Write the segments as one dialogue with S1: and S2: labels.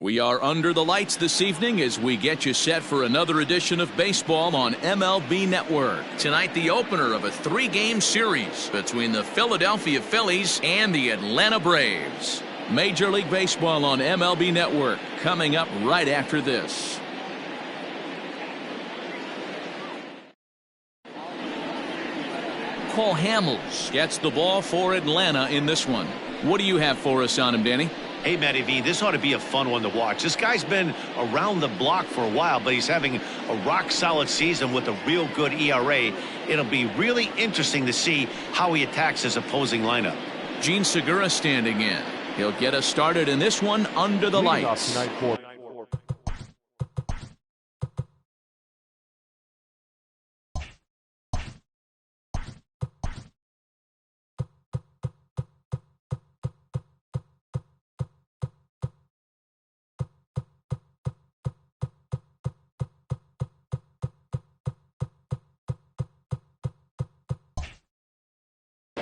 S1: We are under the lights this evening as we get you set for another edition of baseball on MLB Network. Tonight, the opener of a 3-game series between the Philadelphia Phillies and the Atlanta Braves. Major League Baseball on MLB Network coming up right after this. Cole Hamels gets the ball for Atlanta in this one. What do you have for us on him, Danny?
S2: Hey, Matty V, this ought to be a fun one to watch. This guy's been around the block for a while, but he's having a rock-solid season with a real good ERA. It'll be really interesting to see how he attacks his opposing lineup.
S1: Gene Segura standing in. He'll get us started in this one under the lights.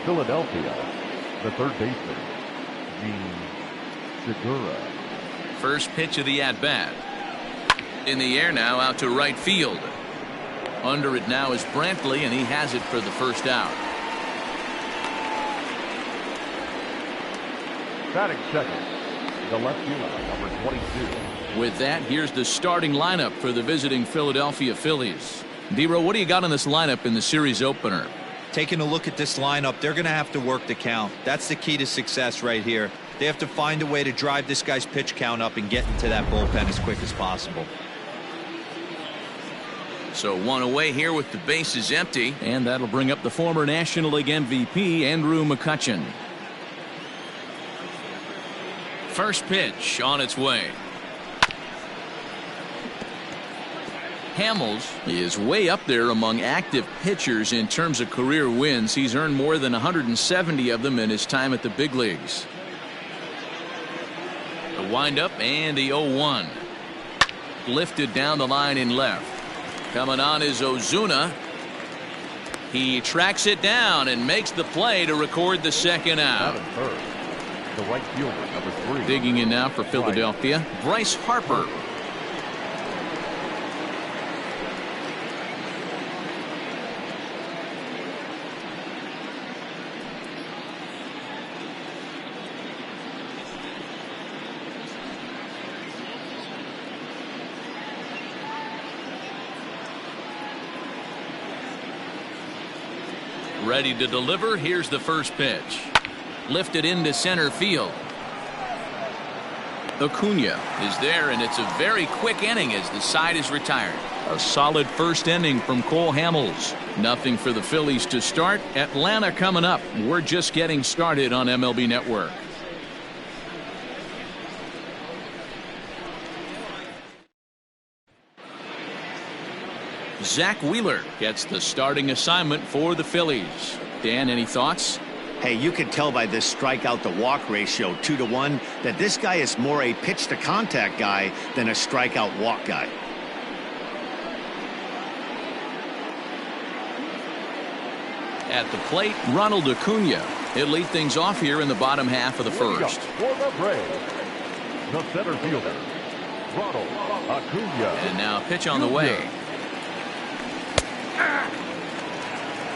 S3: Philadelphia, the third baseman, Gene Segura.
S1: First pitch of the at-bat. In the air now, out to right field. Under it now is Brantley, and he has it for the first out.
S3: Batting second, the left fielder, number 22.
S1: With that, here's the starting lineup for the visiting Philadelphia Phillies. D-Row, what do you got on this lineup in the series opener?
S4: Taking a look at this lineup, they're going to have to work the count. That's the key to success right here. They have to find a way to drive this guy's pitch count up and get into that bullpen as quick as possible.
S1: So one away here with the bases empty, and that'll bring up the former National League MVP, Andrew McCutchen. First pitch on its way. Hamels is way up there among active pitchers in terms of career wins. He's earned more than 170 of them in his time at the big leagues. The windup and the 0-1. Lifted down the line in left. Coming on is Ozuna. He tracks it down and makes the play to record the second out.
S3: The right fielder, number 3.
S1: Digging in now for Philadelphia, Bryce Harper. Ready to deliver. Here's the first pitch. Lifted into center field. Acuna is there, and it's a very quick inning as the side is retired. A solid first inning from Cole Hamels. Nothing for the Phillies to start. Atlanta coming up. We're just getting started on MLB Network. Zach Wheeler gets the starting assignment for the Phillies. Dan, any thoughts?
S2: Hey, you can tell by this strikeout to walk ratio 2-to-1 that this guy is more a pitch to contact guy than a strikeout walk guy.
S1: At the plate, Ronald Acuna. He'll lead things off here in the bottom half of the first.
S3: For the Braves, the center fielder, Ronald Acuna.
S1: And now pitch on the way.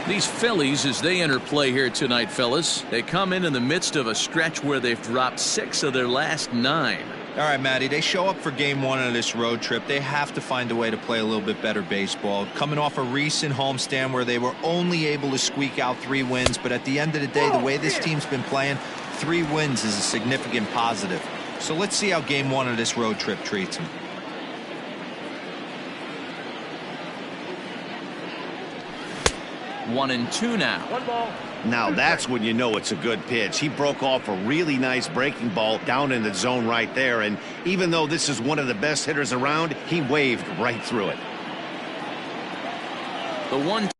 S1: These Phillies, as they enter play here tonight, fellas, they come in the midst of a stretch where they've dropped 6 of their last 9.
S4: All right, Matty, they show up for game 1 of this road trip. They have to find a way to play a little bit better baseball. Coming off a recent homestand where they were only able to squeak out 3 wins, but at the end of the day, the way this team's been playing, 3 wins is a significant positive. So let's see how game 1 of this road trip treats them.
S1: One and two now.
S2: Now that's when you know it's a good pitch. He broke off a really nice breaking ball down in the zone right there, and even though this is one of the best hitters around, he waved right through it.
S1: The 1-2.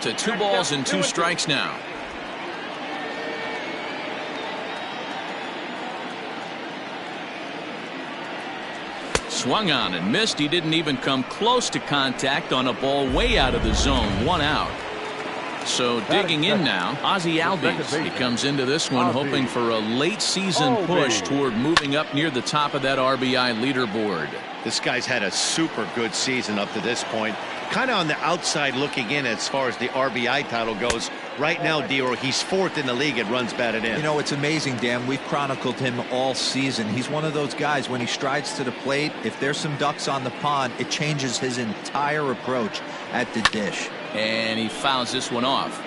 S1: To 2 balls and 2 strikes now. swung on and missed. He didn't even come close to contact on a ball way out of the zone. 1 out. So digging in now, Ozzie Albies. He comes into this one hoping for a late season push toward moving up near the top of that RBI leaderboard.
S2: This guy's had a super good season up to this point. Kind of on the outside looking in as far as the RBI title goes. Right now, Dero, he's 4th in the league at runs batted in.
S4: You know, it's amazing, Dan. We've chronicled him all season. He's one of those guys, when he strides to the plate, if there's some ducks on the pond, it changes his entire approach at the dish.
S1: And he fouls this one off.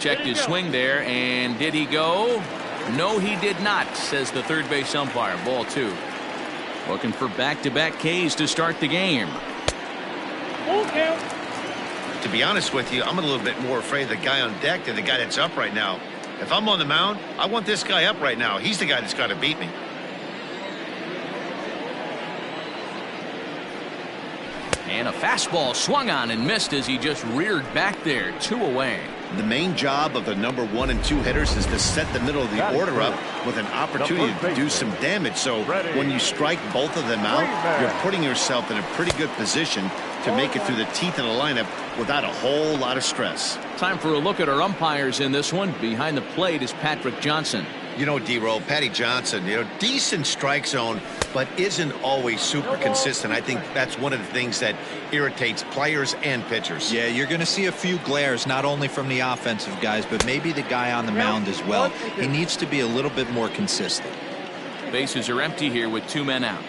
S1: Checked his swing there, and did he go? No, he did not, says the third base umpire. Ball 2. Looking for back-to-back Ks to start the game.
S2: To be honest with you, I'm a little bit more afraid of the guy on deck than the guy that's up right now. If I'm on the mound, I want this guy up right now. He's the guy that's got to beat me.
S1: And a fastball swung on and missed as he just reared back there. 2 away.
S2: The main job of the number 1 and 2 hitters is to set the middle of the order up with an opportunity to do some damage. So when you strike both of them out, you're putting yourself in a pretty good position to make it through the teeth of the lineup without a whole lot of stress.
S1: Time for a look at our umpires in this one. Behind the plate is Patrick Johnson.
S2: You know, D-Roll, Patty Johnson, decent strike zone, but isn't always super consistent. I think that's one of the things that irritates players and pitchers.
S4: Yeah, you're going to see a few glares, not only from the offensive guys, but maybe the guy on the mound as well. He needs to be a little bit more consistent.
S1: Bases are empty here with 2 men out.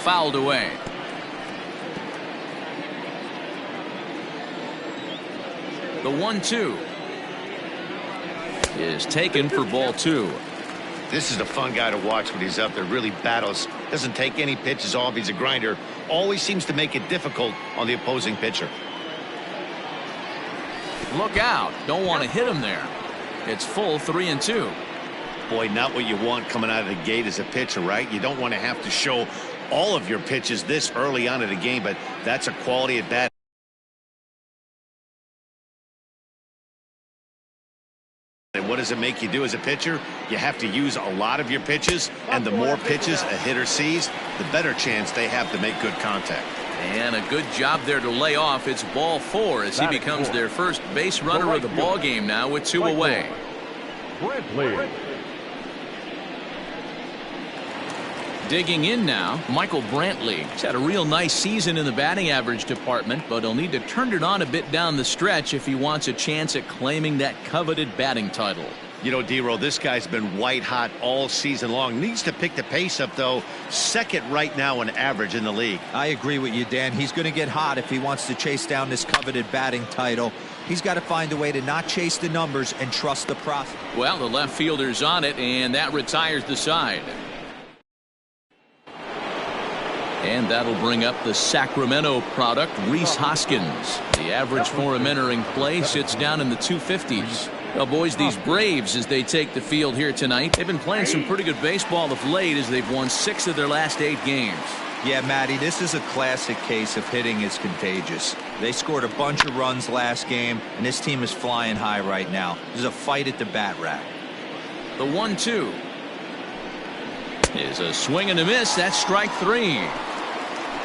S1: Fouled away. The 1-2 is taken for ball 2.
S2: This is a fun guy to watch when he's up there. Really battles. Doesn't take any pitches off. He's a grinder. Always seems to make it difficult on the opposing pitcher.
S1: Look out. Don't want to hit him there. It's full 3-2.
S2: Boy, not what you want coming out of the gate as a pitcher, right? You don't want to have to show all of your pitches this early on in the game, but that's a quality at bat. And what does it make you do as a pitcher? You have to use a lot of your pitches, and the more pitches a hitter sees, the better chance they have to make good contact.
S1: And a good job there to lay off. It's ball 4 as he becomes their first base runner of the ball game now with 2 away. Digging in now, Michael Brantley. He's had a real nice season in the batting average department, but he'll need to turn it on a bit down the stretch if he wants a chance at claiming that coveted batting title.
S2: You know, D-Roll, this guy's been white hot all season long. Needs to pick the pace up, though. 2nd right now in average in the league.
S4: I agree with you, Dan. He's going to get hot if he wants to chase down this coveted batting title. He's got to find a way to not chase the numbers and trust the process.
S1: Well, the left fielder's on it, and that retires the side. And that'll bring up the Sacramento product, Rhys Hoskins. The average for him entering play sits down in the 250s. Well, boys, these Braves, as they take the field here tonight, they've been playing some pretty good baseball of late as they've won 6 of their last 8 games.
S4: Yeah, Matty, this is a classic case of hitting is contagious. They scored a bunch of runs last game, and this team is flying high right now. There's a fight at the bat rack.
S1: The 1-2 is a swing and a miss. That's strike 3.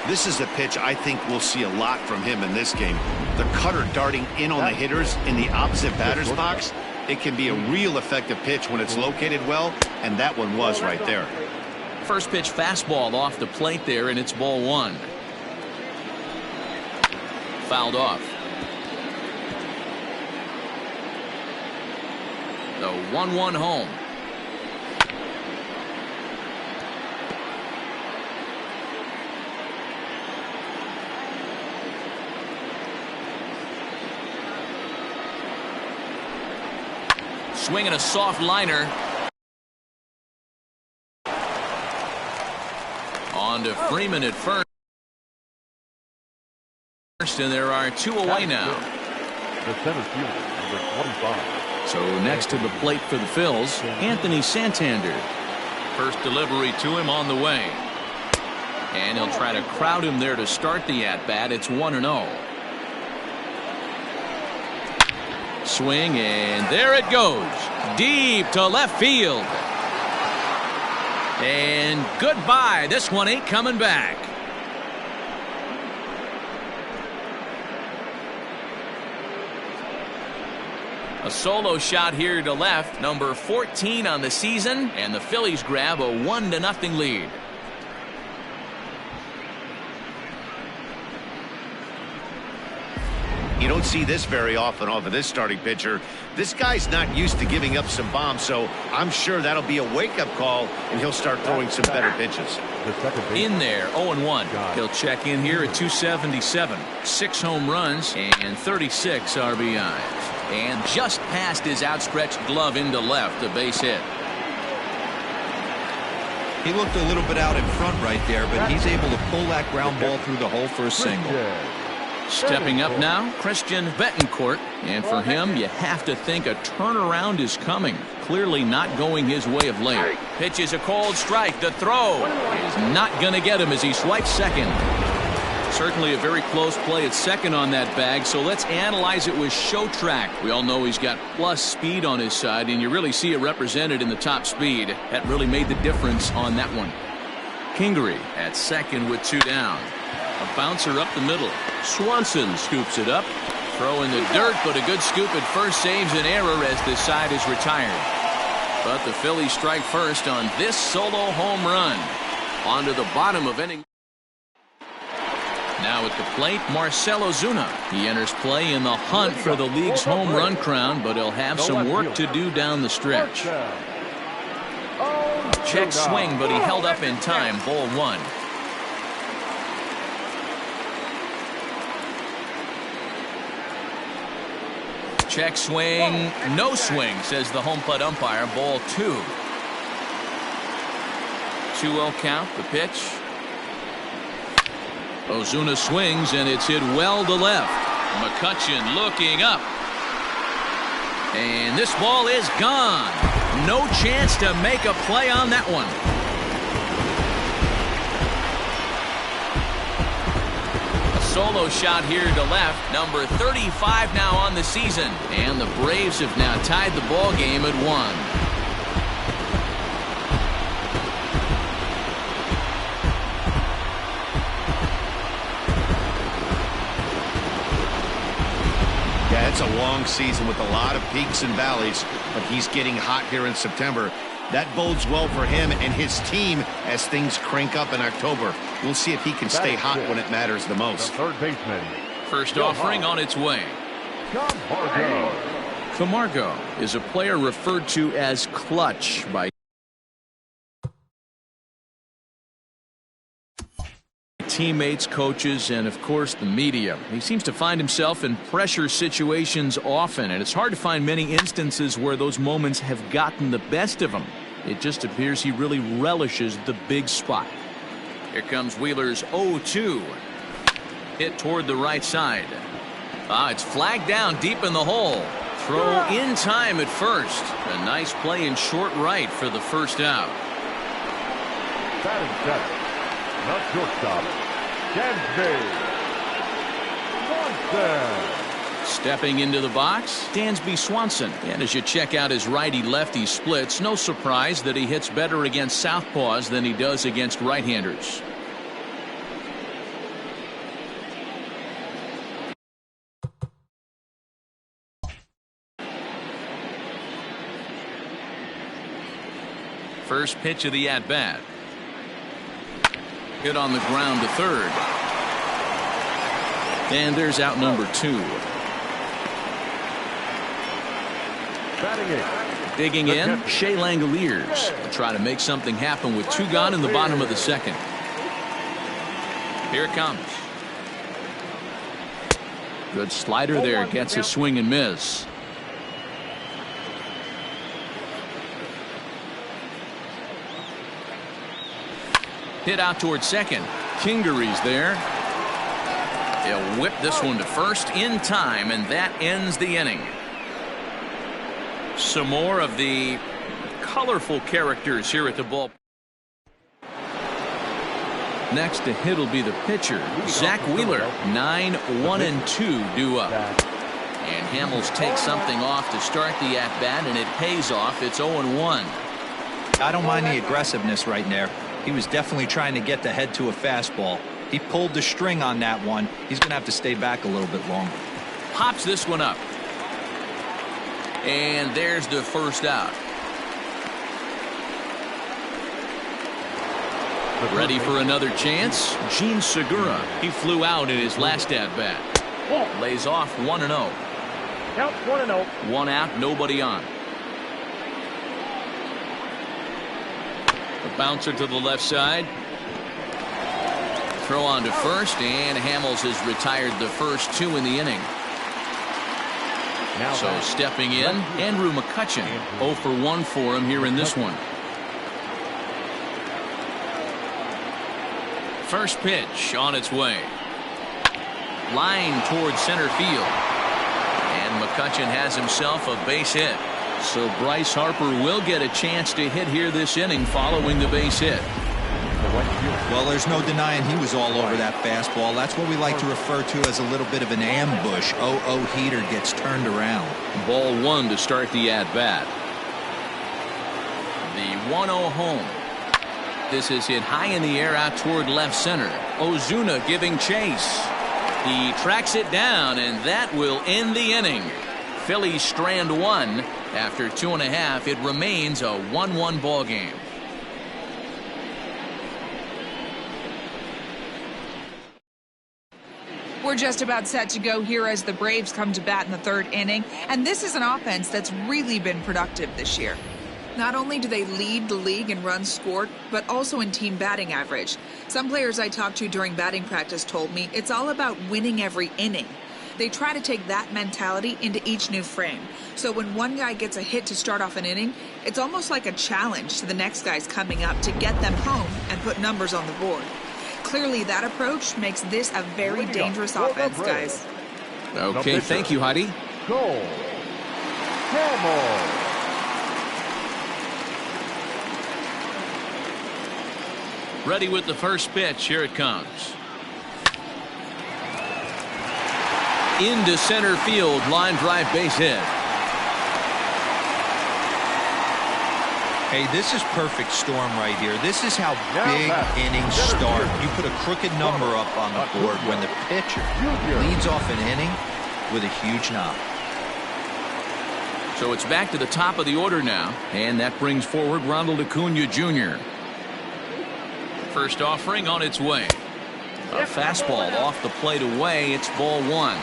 S2: This is a pitch I think we'll see a lot from him in this game. The cutter darting in on the hitters in the opposite batter's box. It can be a real effective pitch when it's located well, and that one was right there.
S1: First pitch fastball off the plate there, and it's ball 1. Fouled off. The 1-1 home. Swinging a soft liner. On to Freeman at first. And there are 2 away now.
S3: The center fielder, number 25.
S1: So next to the plate for the Phillies, Anthony Santander. First delivery to him on the way. And he'll try to crowd him there to start the at-bat. It's 1-0. Swing, and there it goes. Deep to left field. And goodbye. This one ain't coming back. A solo shot here to left, number 14 on the season, and the Phillies grab a 1-0 lead.
S2: You don't see this very often off of this starting pitcher. This guy's not used to giving up some bombs, so I'm sure that'll be a wake-up call, and he'll start throwing some better pitches.
S1: In there, 0-1. He'll check in here at 277. 6 home runs and 36 RBIs. And just past his outstretched glove into left, a base hit.
S4: He looked a little bit out in front right there, but he's able to pull that ground ball through the hole for a single.
S1: Stepping up now, Christian Betancourt. And for him, you have to think a turnaround is coming. Clearly not going his way of late. Pitches a cold strike. The throw is not going to get him as he swipes second. Certainly a very close play at second on that bag, so let's analyze it with show track. We all know he's got plus speed on his side, and you really see it represented in the top speed. That really made the difference on that one. Kingery at second with 2 down. A bouncer up the middle. Swanson scoops it up. Throw in the dirt, but a good scoop at first saves an error as the side is retired. But the Phillies strike first on this solo home run. On to the bottom of inning. Now at the plate, Marcell Ozuna. He enters play in the hunt for the league's home run crown, but he'll have some work to do down the stretch. Check swing, but he held up in time. Ball 1. Check swing, no swing, says the home plate umpire. Ball 2. 2-0 count, the pitch. Ozuna swings, and it's hit well to left. McCutchen looking up. And this ball is gone. No chance to make a play on that one. Solo shot here to left, number 35 now on the season, and the Braves have now tied the ball game at 1.
S2: Yeah, it's a long season with a lot of peaks and valleys, but he's getting hot here in September. That bodes well for him and his team as things crank up in October. We'll see if he can stay hot when it matters the most.
S3: The third baseman.
S1: First offering on its way. Camargo is a player referred to as clutch by teammates, coaches, and of course the media. He seems to find himself in pressure situations often, and it's hard to find many instances where those moments have gotten the best of him. It just appears he really relishes the big spot. Here comes Wheeler's 0-2. Hit toward the right side. It's flagged down deep in the hole. Throw in time at first. A nice play in short right for the first out.
S3: Batting center. Not shortstop. Dansby Swanson.
S1: Stepping into the box, Dansby Swanson. And as you check out his righty-lefty splits, no surprise that he hits better against southpaws than he does against right-handers. First pitch of the at-bat. Hit on the ground to third. And there's out number 2. Digging in, Shea Langoliers will try to make something happen with 2 gone in the bottom of the second. Here it comes. Good slider there, gets a swing and miss. Hit out towards second. Kingery's there. He'll whip this one to first in time, and that ends the inning. Some more of the colorful characters here at the ball. Next to hit will be the pitcher, Zach Wheeler. 9-1-2 due up. And Hamels takes something off to start the at-bat, and it pays off. It's 0-1.
S4: I don't mind the aggressiveness right there. He was definitely trying to get the head to a fastball. He pulled the string on that one. He's going to have to stay back a little bit longer.
S1: Pops this one up. And there's the first out. Ready for another chance? Gene Segura. He flew out in his last at-bat. Lays off 1-0.
S3: Count 1-0.
S1: One out, nobody on. A bouncer to the left side. Throw on to first, and Hamels has retired the first two in the inning. So stepping in, Andrew McCutchen. 0 for 1 for him here in this one. First pitch on its way. Line towards center field. And McCutchen has himself a base hit. So Bryce Harper will get a chance to hit here this inning following the base hit.
S4: Well, there's no denying he was all over that fastball. That's what we like to refer to as a little bit of an ambush. 0-0 heater gets turned around.
S1: Ball 1 to start the at-bat. The 1-0 home. This is hit high in the air out toward left center. Ozuna giving chase. He tracks it down, and that will end the inning. Phillies strand 1. After 2.5, it remains a 1-1 ball game.
S5: We're just about set to go here as the Braves come to bat in the third inning, and this is an offense that's really been productive this year. Not only do they lead the league in runs scored, but also in team batting average. Some players I talked to during batting practice told me it's all about winning every inning. They try to take that mentality into each new frame. So when one guy gets a hit to start off an inning, it's almost like a challenge to the next guys coming up to get them home and put numbers on the board. Clearly, that approach makes this a very dangerous offense, guys.
S1: Okay, thank you, Heidi.
S3: Go. Hamels.
S1: Ready with the first pitch. Here it comes. Into center field. Line drive base hit.
S4: Hey, this is perfect storm right here. This is how big innings start. You put a crooked number up on the board when the pitcher leads off an inning with a huge knock.
S1: So it's back to the top of the order now, and that brings forward Ronald Acuna Jr. First offering on its way. A fastball off the plate away. It's ball 1.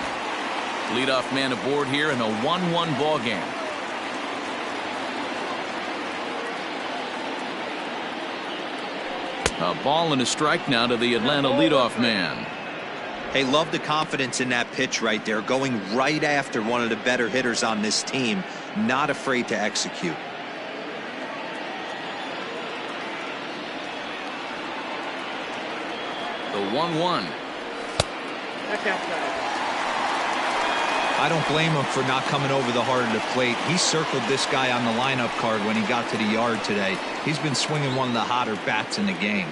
S1: Leadoff man aboard here in a 1-1 ball game. A ball and a strike now to the Atlanta leadoff man.
S4: Hey, love the confidence in that pitch right there. Going right after one of the better hitters on this team. Not afraid to execute.
S1: The 1-1.
S4: I don't blame him for not coming over the heart of the plate. He circled this guy on the lineup card when he got to the yard today. He's been swinging one of the hotter bats in the game.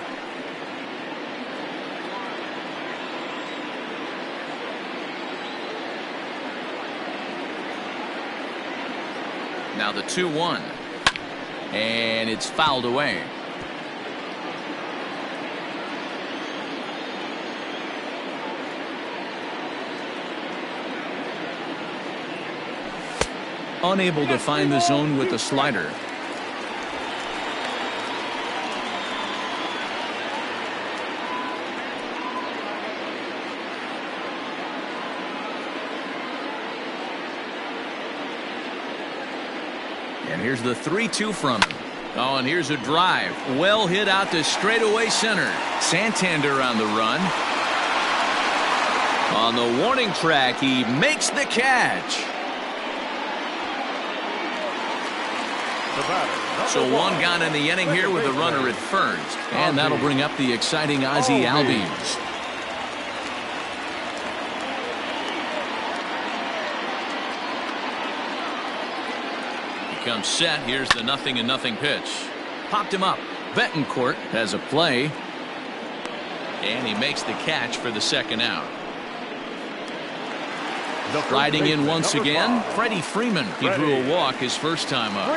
S1: Now the 2-1. And it's fouled away. Unable to find the zone with the slider. And here's the 3-2 from him. Oh, and here's a drive. Well hit out to straightaway center. Santander on the run. On the warning track, he makes the catch. So one gone in the inning here with the runner at first. And that'll bring up the exciting Ozzie Albies. He comes set. Here's the 0-0 pitch. Popped him up. Betancourt has a play. And he makes the catch for the second out. Riding in once again, Freddie Freeman. He drew a walk his first time up.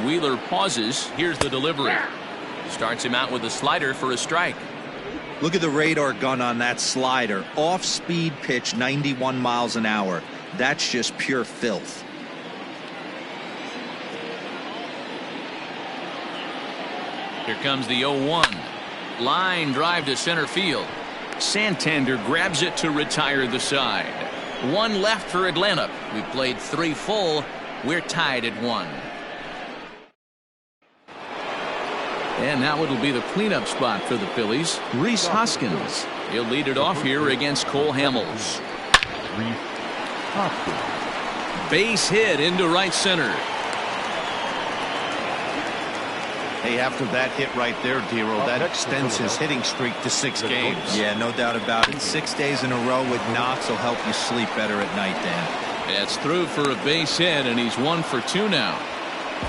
S1: Wheeler pauses. Here's the delivery. Starts him out with a slider for a strike.
S4: Look at the radar gun on that slider. Off-speed pitch, 91 miles an hour. That's just pure filth.
S1: Here comes the 0-1. Line drive to center field. Santander grabs it to retire the side. One left for Atlanta. We played 3 full. We're tied at 1. And now it'll be the cleanup spot for the Phillies. Rhys Hoskins. He'll lead it off here against Cole Hamels. Base hit into right center.
S2: Hey, after that hit right there, Dero, that extends his hitting streak to 6 games.
S4: Yeah, no doubt about it. 6 days in a row with knocks will help you sleep better at night, Dan.
S1: That's through for a base hit, and he's 1 for 2 now.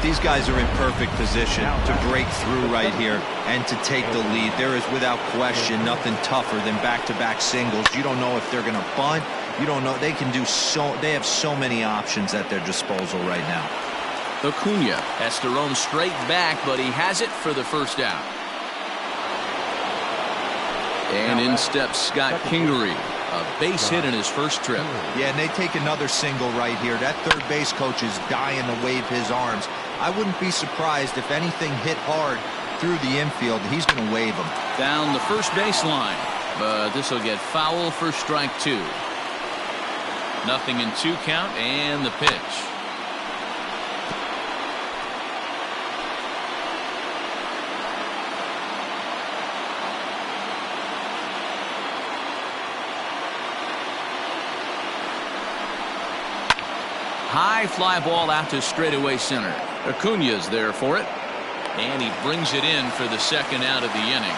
S4: These guys are in perfect position to break through right here and to take the lead. There is without question nothing tougher than back-to-back singles. You don't know if they're going to bunt. You don't know. They can do so. They have so many options at their disposal right now.
S1: Acuna has to roam straight back, but he has it for the first out. And in steps Scott Kingery. A base hit in his first trip.
S4: Yeah, and they take another single right here. That third base coach is dying to wave his arms. I wouldn't be surprised if anything hit hard through the infield. He's going to wave them.
S1: Down the first base line, but this will get foul for strike 2. Nothing in 2 count, and the pitch. High fly ball out to straightaway center. Acuna's there for it. And he brings it in for the second out of the inning.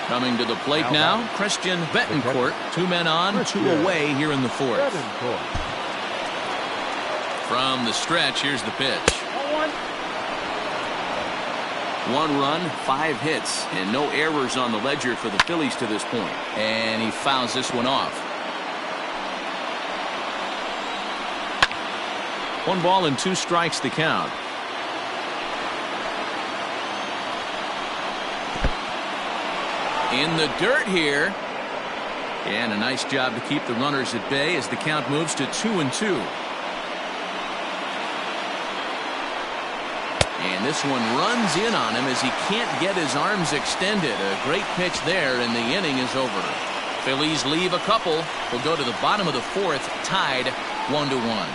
S1: Coming to the plate now, Christian Betancourt. 2 men on, 2 away here in the 4th. From the stretch, here's the pitch. 1 run, 5 hits, and no errors on the ledger for the Phillies to this point. And he fouls this one off. 1 ball and 2 strikes to count. In the dirt here. And a nice job to keep the runners at bay as the count moves to 2-2. And this one runs in on him as he can't get his arms extended. A great pitch there, and the inning is over. Phillies leave a couple. We'll go to the bottom of the 4th, tied 1-1.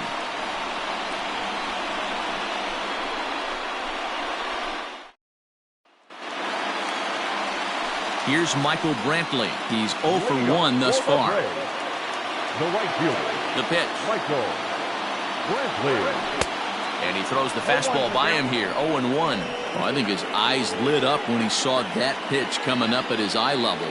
S1: Here's Michael Brantley. He's 0 for 1 thus far.
S3: The right fielder.
S1: The pitch.
S3: Michael Brantley.
S1: And he throws the fastball by him here. 0-1. Well, I think his eyes lit up when he saw that pitch coming up at his eye level.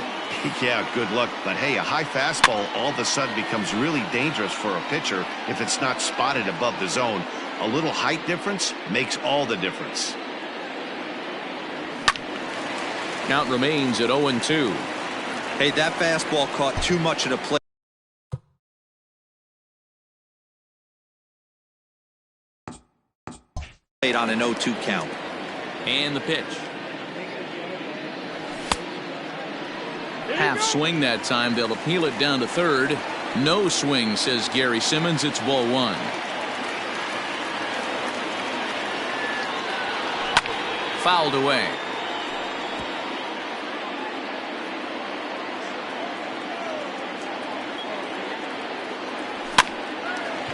S2: Yeah, good luck. But hey, a high fastball all of a sudden becomes really dangerous for a pitcher if it's not spotted above the zone. A little height difference makes all the difference.
S1: Count remains at 0-2.
S4: Hey, that fastball caught too much of the plate. On an 0-2 count.
S1: And the pitch. Half swing that time. They'll appeal it down to third. No swing, says Gary Simmons. It's ball 1. Fouled away.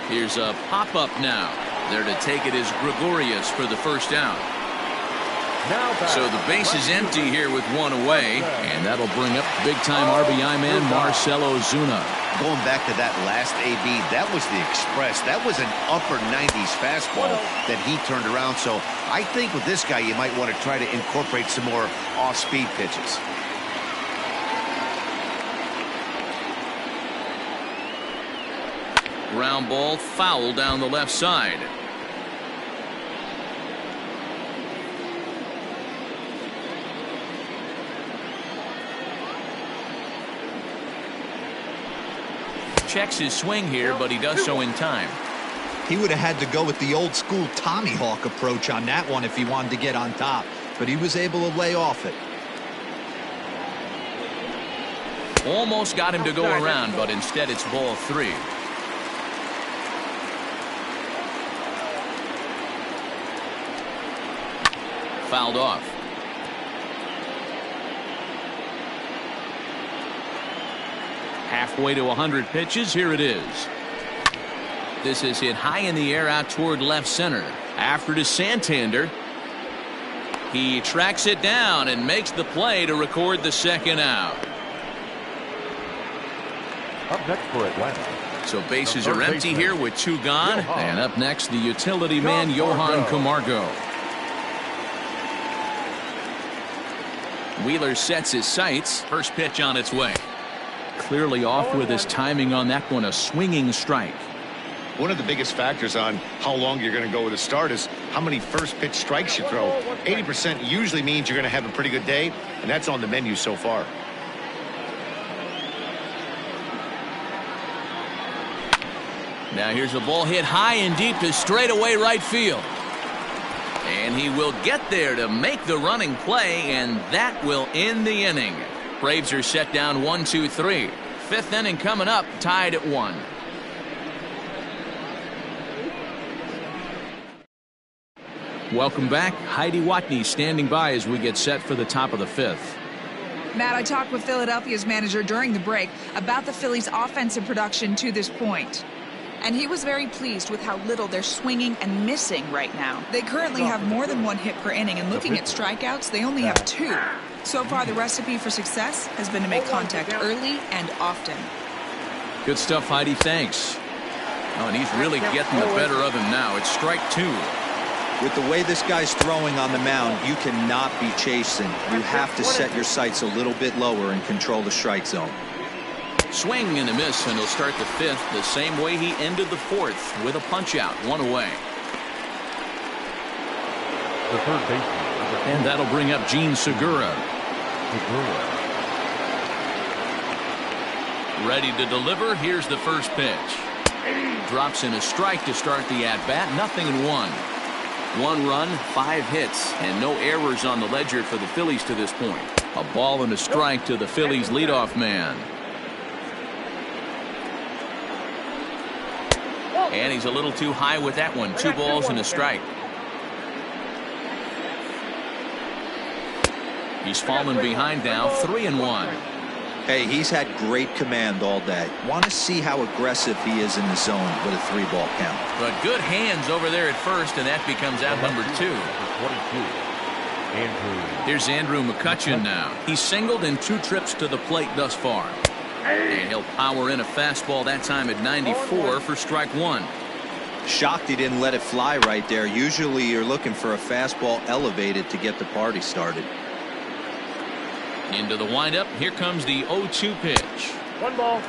S1: Here's a pop-up now. There to take it is Gregorius for the first out. So the base is empty here with 1 away, and that'll bring up big-time RBI man Marcell Ozuna.
S2: Going back to that last AB, that was the express. That was an upper 90s fastball that he turned around. So I think with this guy, you might want to try to incorporate some more off-speed pitches. Ground ball foul down the left side.
S1: Checks his swing here, but he does so in time.
S4: He would have had to go with the old school Tommy Hawk approach on that one if he wanted to get on top, but he was able to lay off it.
S1: Almost got him to go around, but instead it's ball 3. Fouled off. Halfway to 100 pitches. Here it is. This is hit high in the air out toward left center. After to Santander. He tracks it down and makes the play to record the second out.
S3: Up next for Atlanta.
S1: So bases are empty here with 2 gone. And up next, the utility man, Johan Camargo. Wheeler sets his sights. First pitch on its way. Clearly off with his timing on that one. A swinging strike.
S2: One of the biggest factors on how long you're going to go with a start is how many first pitch strikes you throw. 80% usually means you're going to have a pretty good day, and that's on the menu so far.
S1: Now here's a ball hit high and deep to straightaway right field. And he will get there to make the running play, and that will end the inning. Braves are set down 1-2-3. 5th inning coming up, tied at 1. Welcome back. Heidi Watney standing by as we get set for the top of the 5th.
S5: Matt, I talked with Philadelphia's manager during the break about the Phillies' offensive production to this point. And he was very pleased with how little they're swinging and missing right now. They currently have more than 1 hit per inning, and looking at strikeouts, they only have 2. So far, the recipe for success has been to make contact early and often.
S1: Good stuff, Heidi. Thanks. Oh, and he's really getting the better of him now. It's strike 2.
S4: With the way this guy's throwing on the mound, you cannot be chasing. You have to set your sights a little bit lower and control the strike zone.
S1: Swing and a miss, and he'll start the 5th the same way he ended the 4th with a punch out, 1 away.
S3: The third baseman.
S1: And that'll bring up Gene Segura. Ready to deliver. Here's the first pitch. Drops in a strike to start the at-bat. 0-1. 1 run, 5 hits, and no errors on the ledger for the Phillies to this point. A ball and a strike to the Phillies leadoff man. And he's a little too high with that one. 2 balls and a strike. He's fallen behind now, 3-1.
S4: Hey, he's had great command all day. Want to see how aggressive he is in the zone with a 3-ball count.
S1: But good hands over there at first, and that becomes out number 2. Here's Andrew McCutchen now. He's singled in 2 trips to the plate thus far. And he'll power in a fastball that time at 94 for strike 1.
S4: Shocked he didn't let it fly right there. Usually you're looking for a fastball elevated to get the party started.
S1: Into the windup. Here comes the 0-2 pitch.
S3: 1 ball,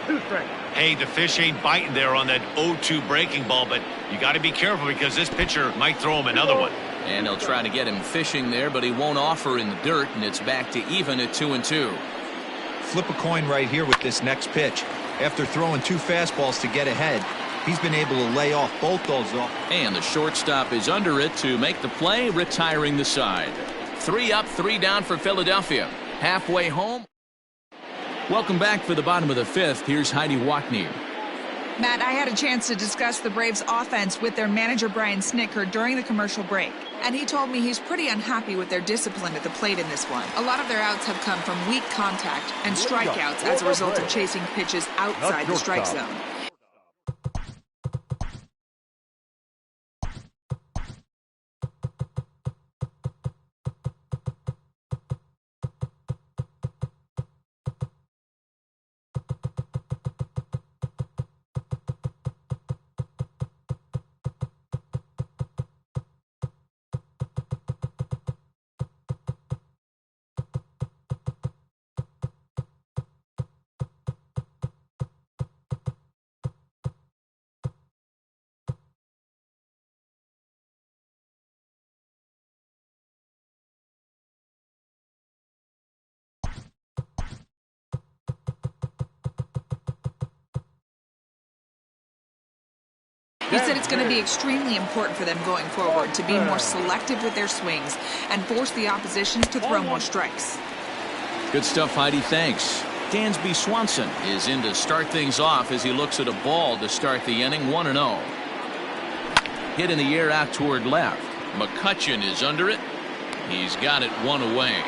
S3: 2 strikes.
S2: Hey, the fish ain't biting there on that 0-2 breaking ball, but you got to be careful because this pitcher might throw him another one.
S1: And he'll try to get him fishing there, but he won't offer in the dirt, and it's back to even at 2-2.
S4: Flip a coin right here with this next pitch. After throwing 2 fastballs to get ahead, he's been able to lay off both those off.
S1: And the shortstop is under it to make the play, retiring the side. 3 up, 3 down for Philadelphia. Halfway home. Welcome back for the bottom of the 5th. Here's Heidi Watney.
S5: Matt, I had a chance to discuss the Braves' offense with their manager Brian Snitker during the commercial break. And he told me he's pretty unhappy with their discipline at the plate in this one. A lot of their outs have come from weak contact and strikeouts as a result of chasing pitches outside the strike zone. He said it's going to be extremely important for them going forward to be more selective with their swings and force the opposition to throw more strikes.
S1: Good stuff, Heidi. Thanks. Dansby Swanson is in to start things off as he looks at a ball to start the inning. 1-0. Hit in the air out toward left. McCutchen is under it. He's got it one away.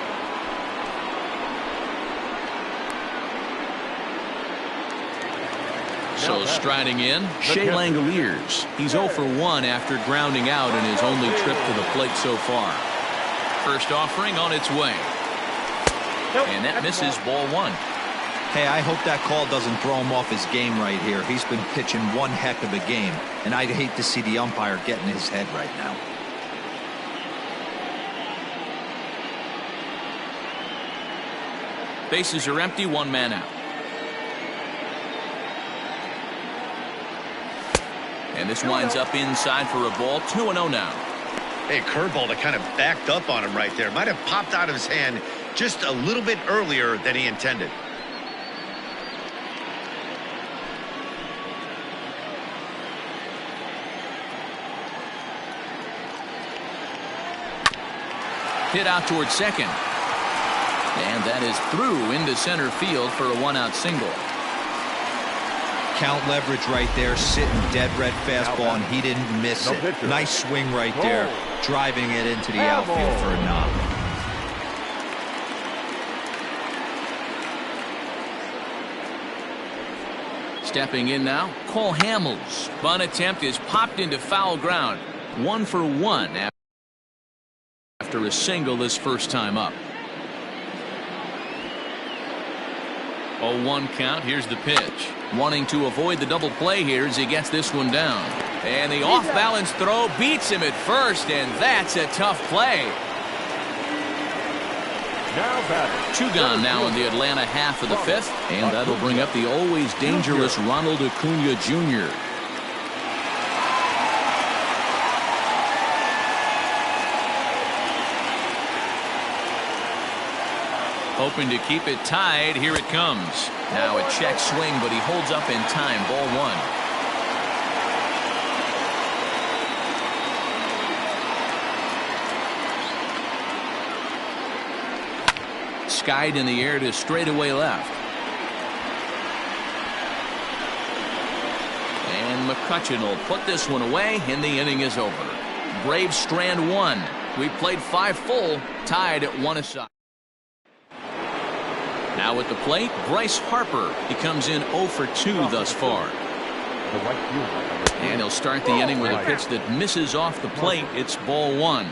S1: So striding in, Shea Langoliers. He's 0 for 1 after grounding out in his only trip to the plate so far. First offering on its way. And that misses, ball 1.
S4: Hey, I hope that call doesn't throw him off his game right here. He's been pitching one heck of a game, and I'd hate to see the umpire get in his head right now.
S1: Bases are empty, one man out. And this winds up inside for a ball. 2-0 now.
S2: Hey, curveball that kind of backed up on him right there. Might have popped out of his hand just a little bit earlier than he intended.
S1: Hit out towards second. And that is through into center field for a one-out single.
S4: Count leverage right there, sitting dead red fastball, and he didn't miss it. Nice swing right there, driving it into the outfield for a knock.
S1: Stepping in now, Cole Hamels. Bunt attempt is popped into foul ground. 1 for 1 after a single this first time up. 0-1 count. Here's the pitch. Wanting to avoid the double play here as he gets this one down. And the off-balance throw beats him at first, and that's a tough play. Two gone now in the Atlanta half of the fifth, and that'll bring up the always dangerous Ronald Acuna Jr. Hoping to keep it tied. Here it comes. Now a check swing, but he holds up in time. Ball 1. Skied in the air to straightaway left. And McCutchen will put this one away, and the inning is over. Braves strand 1. We played 5 full, tied at 1 aside. Now at the plate, Bryce Harper. He comes in 0 for 2 thus far. And he'll start the inning with a pitch that misses off the plate. It's ball 1.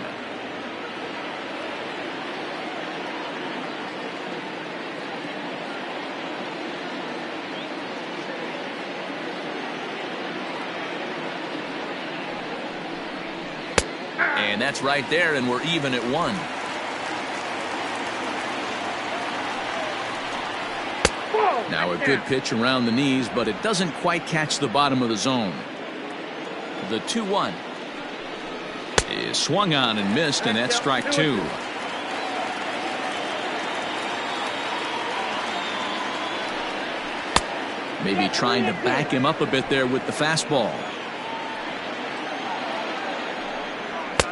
S1: And that's right there, and we're even at 1. Now a good pitch around the knees, but it doesn't quite catch the bottom of the zone. The 2-1 is swung on and missed, and that's strike 2. Maybe trying to back him up a bit there with the fastball.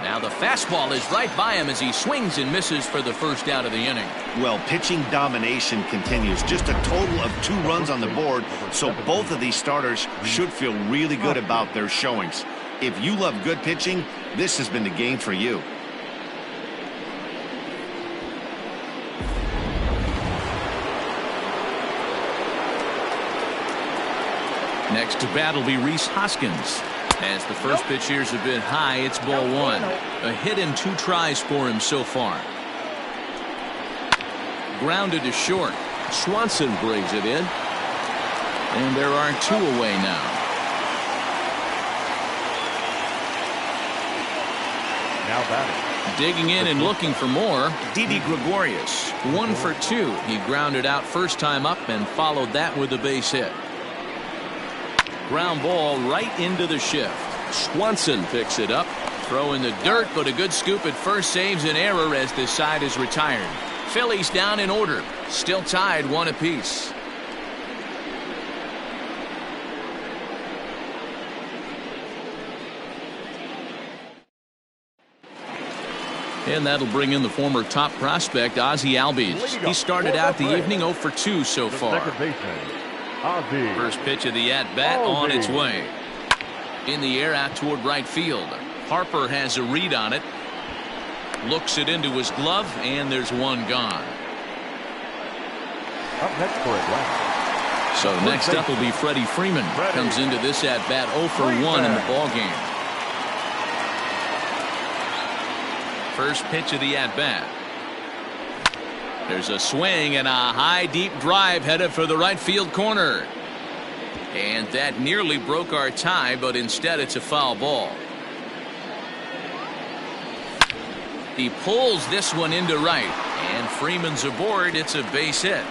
S1: Now the fastball is right by him as he swings and misses for the first out of the inning.
S2: Well, pitching domination continues. Just a total of 2 runs on the board, so both of these starters should feel really good about their showings. If you love good pitching, this has been the game for you.
S1: Next to bat will be Rhys Hoskins. As the first pitch here's a bit high, it's ball 1. A hit in 2 tries for him so far. Grounded to short. Swanson brings it in. And there are 2 away now.
S3: Now batting.
S1: Digging in and looking for more, Didi Gregorius. 1 for 2. He grounded out first time up and followed that with a base hit. Ground ball right into the shift. Swanson picks it up. Throw in the dirt, but a good scoop at first saves an error as this side is retired. Phillies down in order. Still tied 1 apiece. And that'll bring in the former top prospect, Ozzie Albies. He started out the evening 0 for 2 so far. First pitch of the at-bat on its way. In the air out toward right field. Harper has a read on it. Looks it into his glove, and there's one gone.
S3: Up next for Atlanta.
S1: So next up will be Freddie Freeman. Comes into this at-bat 0 for 1 in the ballgame. First pitch of the at-bat. There's a swing and a high deep drive headed for the right field corner. And that nearly broke our tie, but instead it's a foul ball. He pulls this one into right, and Freeman's aboard. It's a base hit.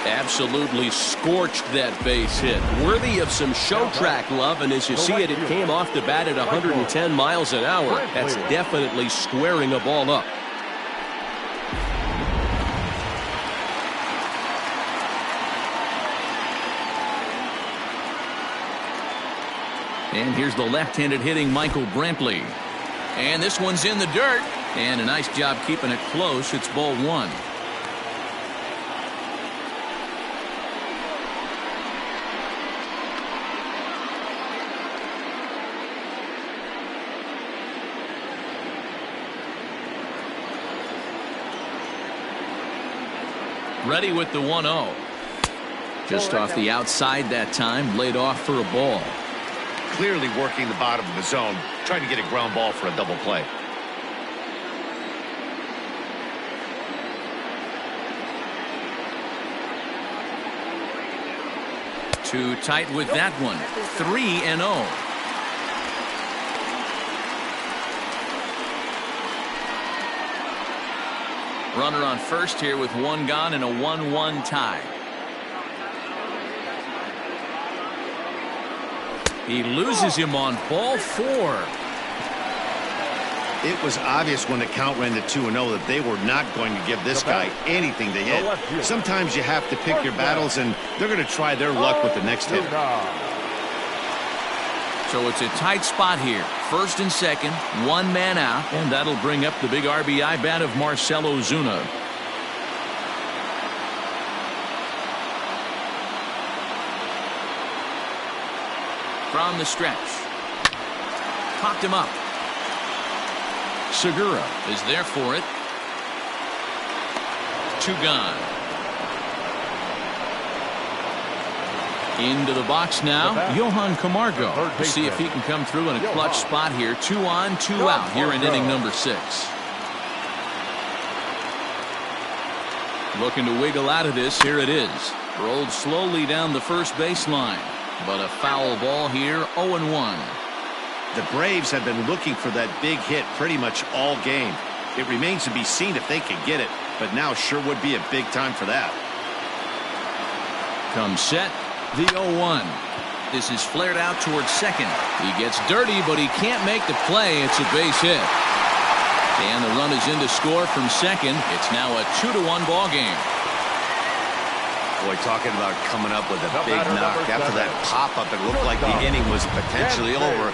S1: Absolutely scorched that base hit.
S6: Worthy of some show track love, and as you see it, it came off the bat at 110 miles an hour. That's definitely squaring a ball up.
S1: And here's the left-handed hitting Michael Brantley. And this one's in the dirt. And a nice job keeping it close. It's ball 1. Ready with the 1-0. Just off the outside that time, laid off for a ball.
S2: Clearly working the bottom of the zone, trying to get a ground ball for a double play.
S1: Too tight with that one. 3-0. Runner on first here with one gone and a 1-1 tie. He loses him on ball 4.
S2: It was obvious when the count ran to 2-0 that they were not going to give this guy anything to hit. Sometimes you have to pick your battles, and they're going to try their luck with the next hit.
S1: So it's a tight spot here. First and second, one man out, and that'll bring up the big RBI bat of Marcell Ozuna. From the stretch. Popped him up. Segura is there for it. 2 gone. Into the box now, Johan Camargo, to see if he can come through in a clutch spot here. 2 on, 2 out here in inning number 6. Looking to wiggle out of this. Here it is. Rolled slowly down the first baseline. But a foul ball here, 0-1.
S2: The Braves have been looking for that big hit pretty much all game. It remains to be seen if they can get it, but now sure would be a big time for that.
S1: Comes set. The 0-1. This is flared out towards second. He gets dirty, but he can't make the play. It's a base hit. And the run is in to score from second. It's now a 2-1 ball game.
S2: Boy, talking about coming up with a big knock. After that pop-up, it looked like the inning was potentially over.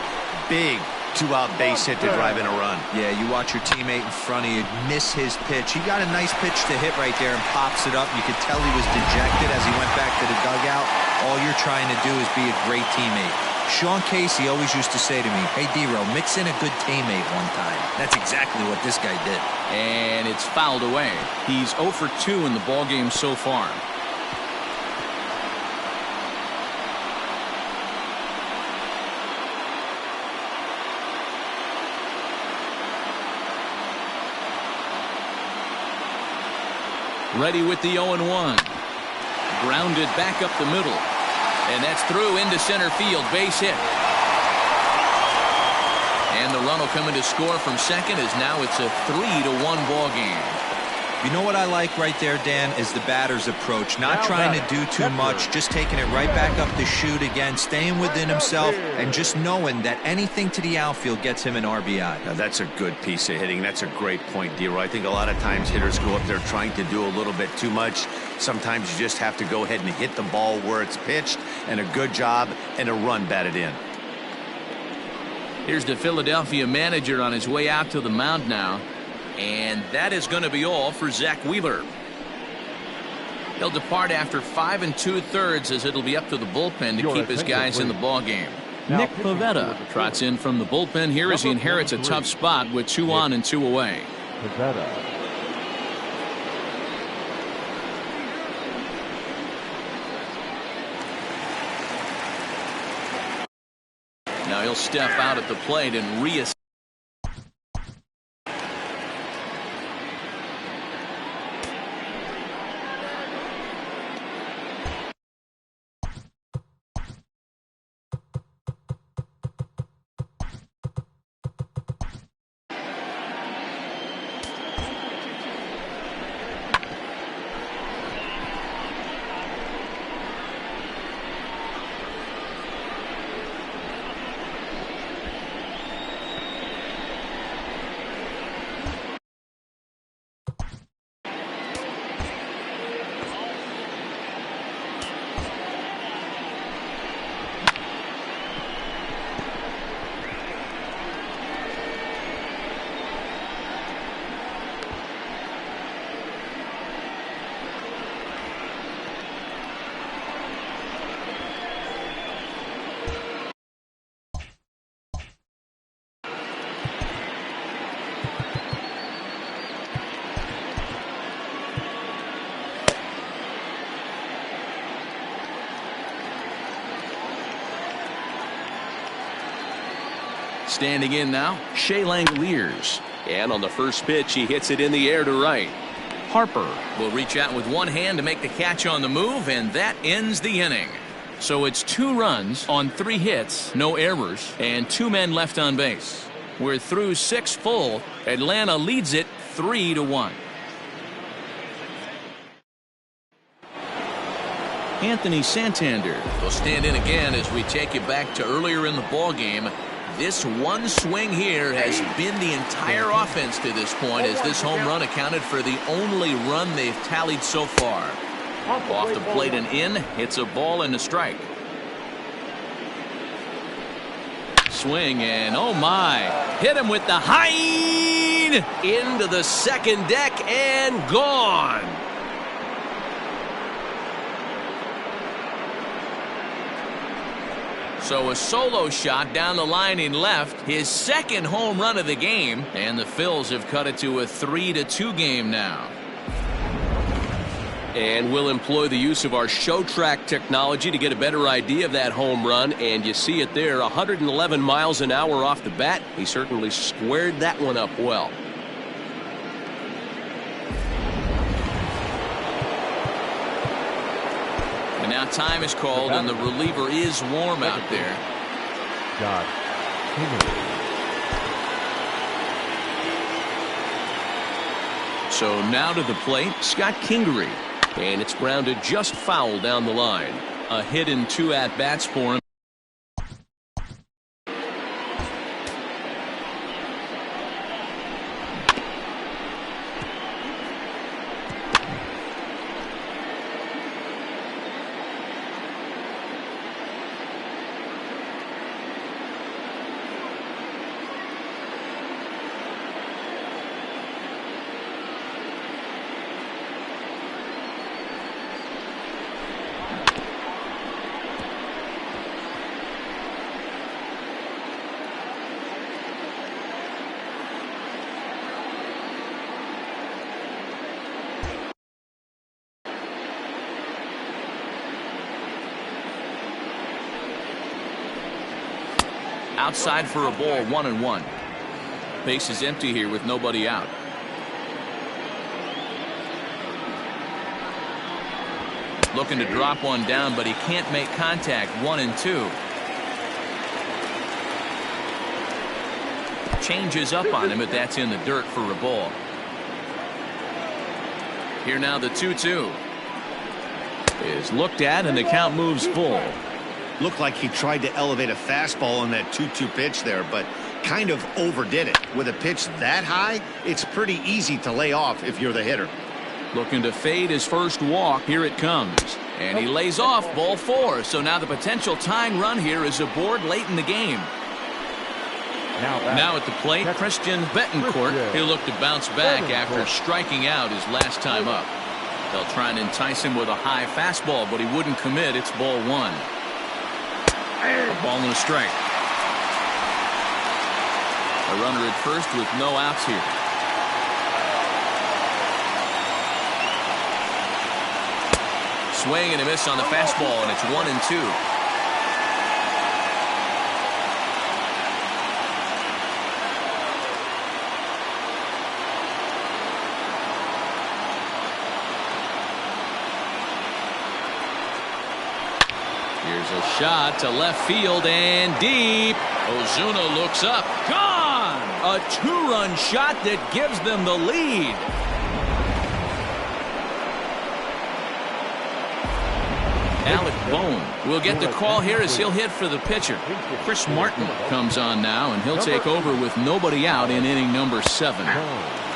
S2: Big 2-out base hit to drive in a run.
S4: Yeah, you watch your teammate in front of you miss his pitch. He got a nice pitch to hit right there and pops it up. You could tell he was dejected as he went back to the dugout. All you're trying to do is be a great teammate. Sean Casey always used to say to me, hey, D-Row, mix in a good teammate one time. That's exactly what this guy did.
S1: And it's fouled away. He's 0 for 2 in the ballgame so far. Ready with the 0-1. Grounded back up the middle. And that's through into center field. Base hit. And the run will come in to score from second as now it's a 3-1 ball game.
S4: You know what I like right there, Dan, is the batter's approach. Not trying to do too much, just taking it right back up the chute again, staying within himself, and just knowing that anything to the outfield gets him an RBI.
S2: Now, that's a good piece of hitting. That's a great point, D-Roy. I think a lot of times hitters go up there trying to do a little bit too much. Sometimes you just have to go ahead and hit the ball where it's pitched, and a good job and a run batted in.
S1: Here's the Philadelphia manager on his way out to the mound now. And that is going to be all for Zach Wheeler. He'll depart after 5 2/3 as it'll be up to the bullpen to keep his guys in the ballgame. Nick Pivetta trots in from the bullpen here as he inherits a tough spot with 2 on and 2 away. Now he'll step out at the plate and reassess. Standing in now, Shea Langeliers.
S6: And on the first pitch, he hits it in the air to right.
S1: Harper will reach out with one hand to make the catch on the move, and that ends the inning. So it's 2 runs on 3 hits, no errors, and 2 men left on base. We're through 6 full. Atlanta leads it 3-1. Anthony Santander will stand in again as we take you back to earlier in the ball game. This one swing here has been the entire offense to this point, as this home run accounted for the only run they've tallied so far. Off the plate and in, hits a ball and a strike. Swing and oh my, hit him with the hind into the second deck and gone. So a solo shot down the line in left, his second home run of the game, and the Phils have cut it to a 3-2 game now.
S6: And we'll employ the use of our show track technology to get a better idea of that home run, and you see it there, 111 miles an hour off the bat. He certainly squared that one up well.
S1: Now time is called, and the reliever is warm out there. So now to the plate, Scott Kingery. And it's grounded just foul down the line. A hit and 2 at-bats for him. Outside for a ball, 1-1. Base is empty here with nobody out. Looking to drop one down, but he can't make contact. 1-2. Changes up on him, but that's in the dirt for a ball. Here now the 2-2 is looked at, and the count moves full.
S2: Looked like he tried to elevate a fastball on that 2-2 pitch there, but kind of overdid it. With a pitch that high, it's pretty easy to lay off if you're the hitter.
S1: Looking to fade his first walk. Here it comes. And he lays off, ball 4. So now the potential tying run here is aboard late in the game. Now at the plate, Christian Betancourt. He'll look to bounce back after striking out his last time up. They'll try and entice him with a high fastball, but he wouldn't commit. It's ball one. A ball and a strike. A runner at first with no outs here. Swing and a miss on the fastball, and it's 1-2. Here's a shot to left field and deep. Ozuna looks up. Gone! A two-run shot that gives them the lead. Alec Bohm will get the call here as he'll hit for the pitcher. Chris Martin comes on now, and he'll take over with nobody out in inning number 7.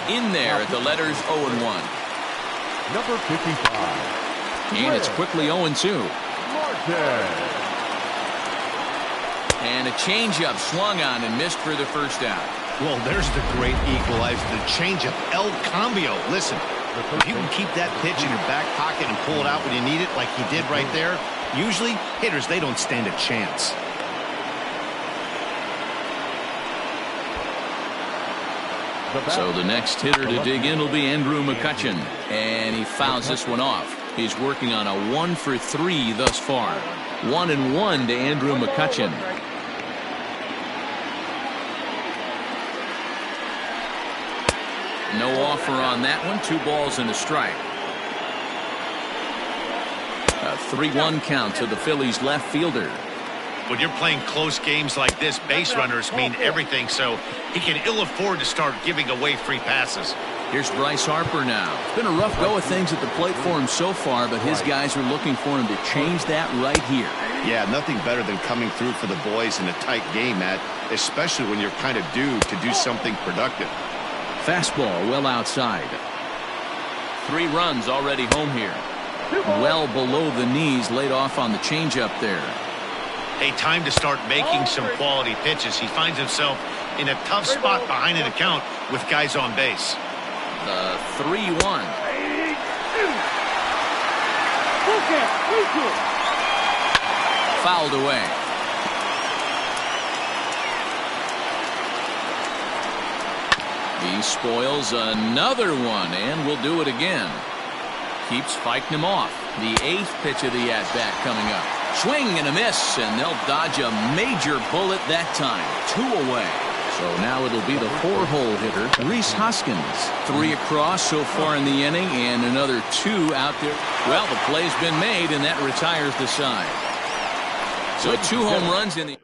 S1: In there at the letters 0-1.
S3: Number 55.
S1: And it's quickly 0-2. And a changeup swung on and missed for the first out.
S2: Well, there's the great equalizer, the changeup, El Cambio. Listen, if you can keep that pitch in your back pocket and pull it out when you need it, like he did right there, usually hitters, they don't stand a chance.
S1: So the next hitter to dig in will be Andrew McCutchen, and he fouls this one off. He's working on a 1-for-3 thus far. 1-1 to Andrew McCutchen. No offer on that one. 2 balls and a strike. A 3-1 count to the Phillies left fielder.
S2: When you're playing close games like this, base runners mean everything, so he can ill afford to start giving away free passes.
S1: Here's Bryce Harper now. It's been a rough go of things at the plate for him so far, but his guys are looking for him to change that right here.
S2: Yeah, nothing better than coming through for the boys in a tight game, Matt, especially when you're kind of due to do something productive.
S1: Fastball well outside. 3 runs already home here. Well below the knees, laid off on the changeup there.
S2: Hey, time to start making some quality pitches. He finds himself in a tough spot behind an account with guys on base.
S1: The 3-1. Fouled away. He spoils another one, and will do it again. Keeps fighting him off. The 8th pitch of the at-bat coming up. Swing and a miss, and they'll dodge a major bullet that time. 2 away. So now it'll be the 4-hole hitter, Rhys Hoskins. 3 across so far in the inning, and another 2 out there. Well, the play's been made, and that retires the side. So 2 home runs in the...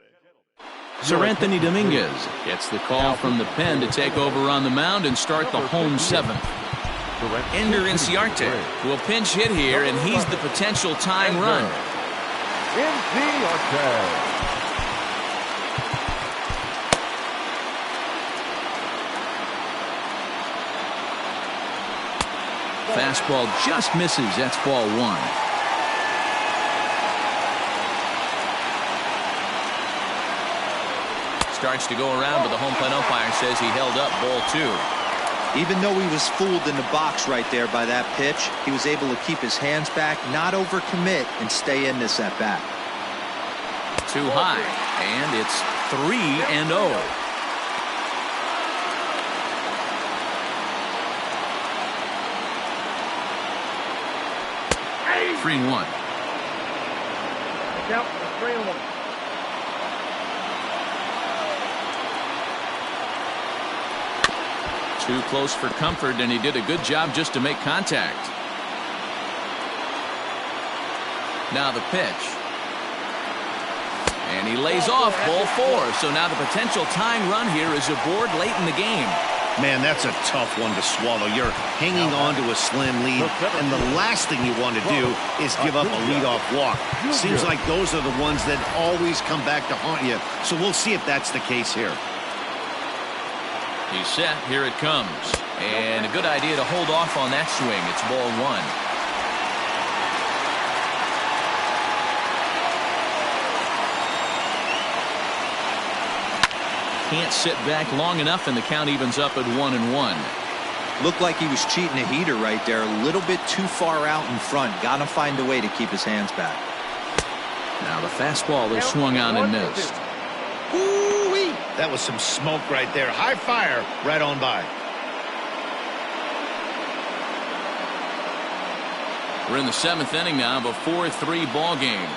S1: Sir Anthony Dominguez gets the call from the pen to take over on the mound and start the home 7th. Ender Inciarte will pinch hit here, and he's the potential tying run. Fastball just misses. That's ball 1. Starts to go around, but the home plate umpire says he held up ball 2.
S4: Even though he was fooled in the box right there by that pitch, he was able to keep his hands back, not overcommit, and stay in this at-bat.
S1: Too high, and it's 3-0. 3-1.
S3: Yep, 3-1.
S1: Too close for comfort, and he did a good job just to make contact. Now the pitch. And he lays off ball 4. So now the potential tying run here is aboard late in the game.
S2: Man, that's a tough one to swallow. You're hanging on to a slim lead, and the last thing you want to do is give up a leadoff walk. Seems like those are the ones that always come back to haunt you. So we'll see if that's the case here.
S1: He's set. Here it comes. And a good idea to hold off on that swing. It's ball 1. can't sit back long enough, and the count evens up at 1-1.
S4: Looked like he was cheating a heater right there. A little bit too far out in front. Got to find a way to keep his hands back.
S1: Now the fastball is swung on and missed.
S2: Ooh-wee. That was some smoke right there. High fire right on by.
S1: We're in the 7th inning now of a 4-3 ball game.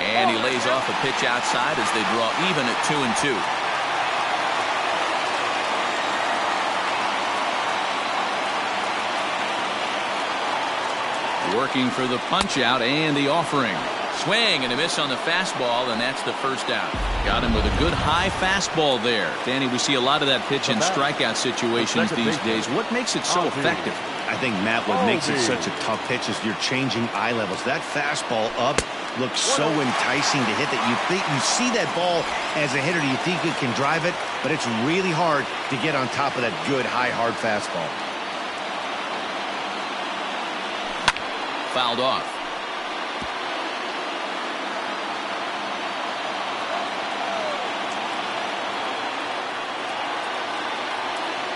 S1: And he lays off a pitch outside as they draw even at 2-2. Working for the punch out and the offering. Swing and a miss on the fastball, and that's the first out. Got him with a good high fastball there. Danny, we see a lot of that pitch in strikeout situations these days. What makes it so effective?
S2: I think, Matt, what makes it such a tough pitch is you're changing eye levels. That fastball up looks so enticing to hit that you think you see that ball as a hitter. You think you can drive it, but it's really hard to get on top of that good high hard fastball.
S1: Fouled off.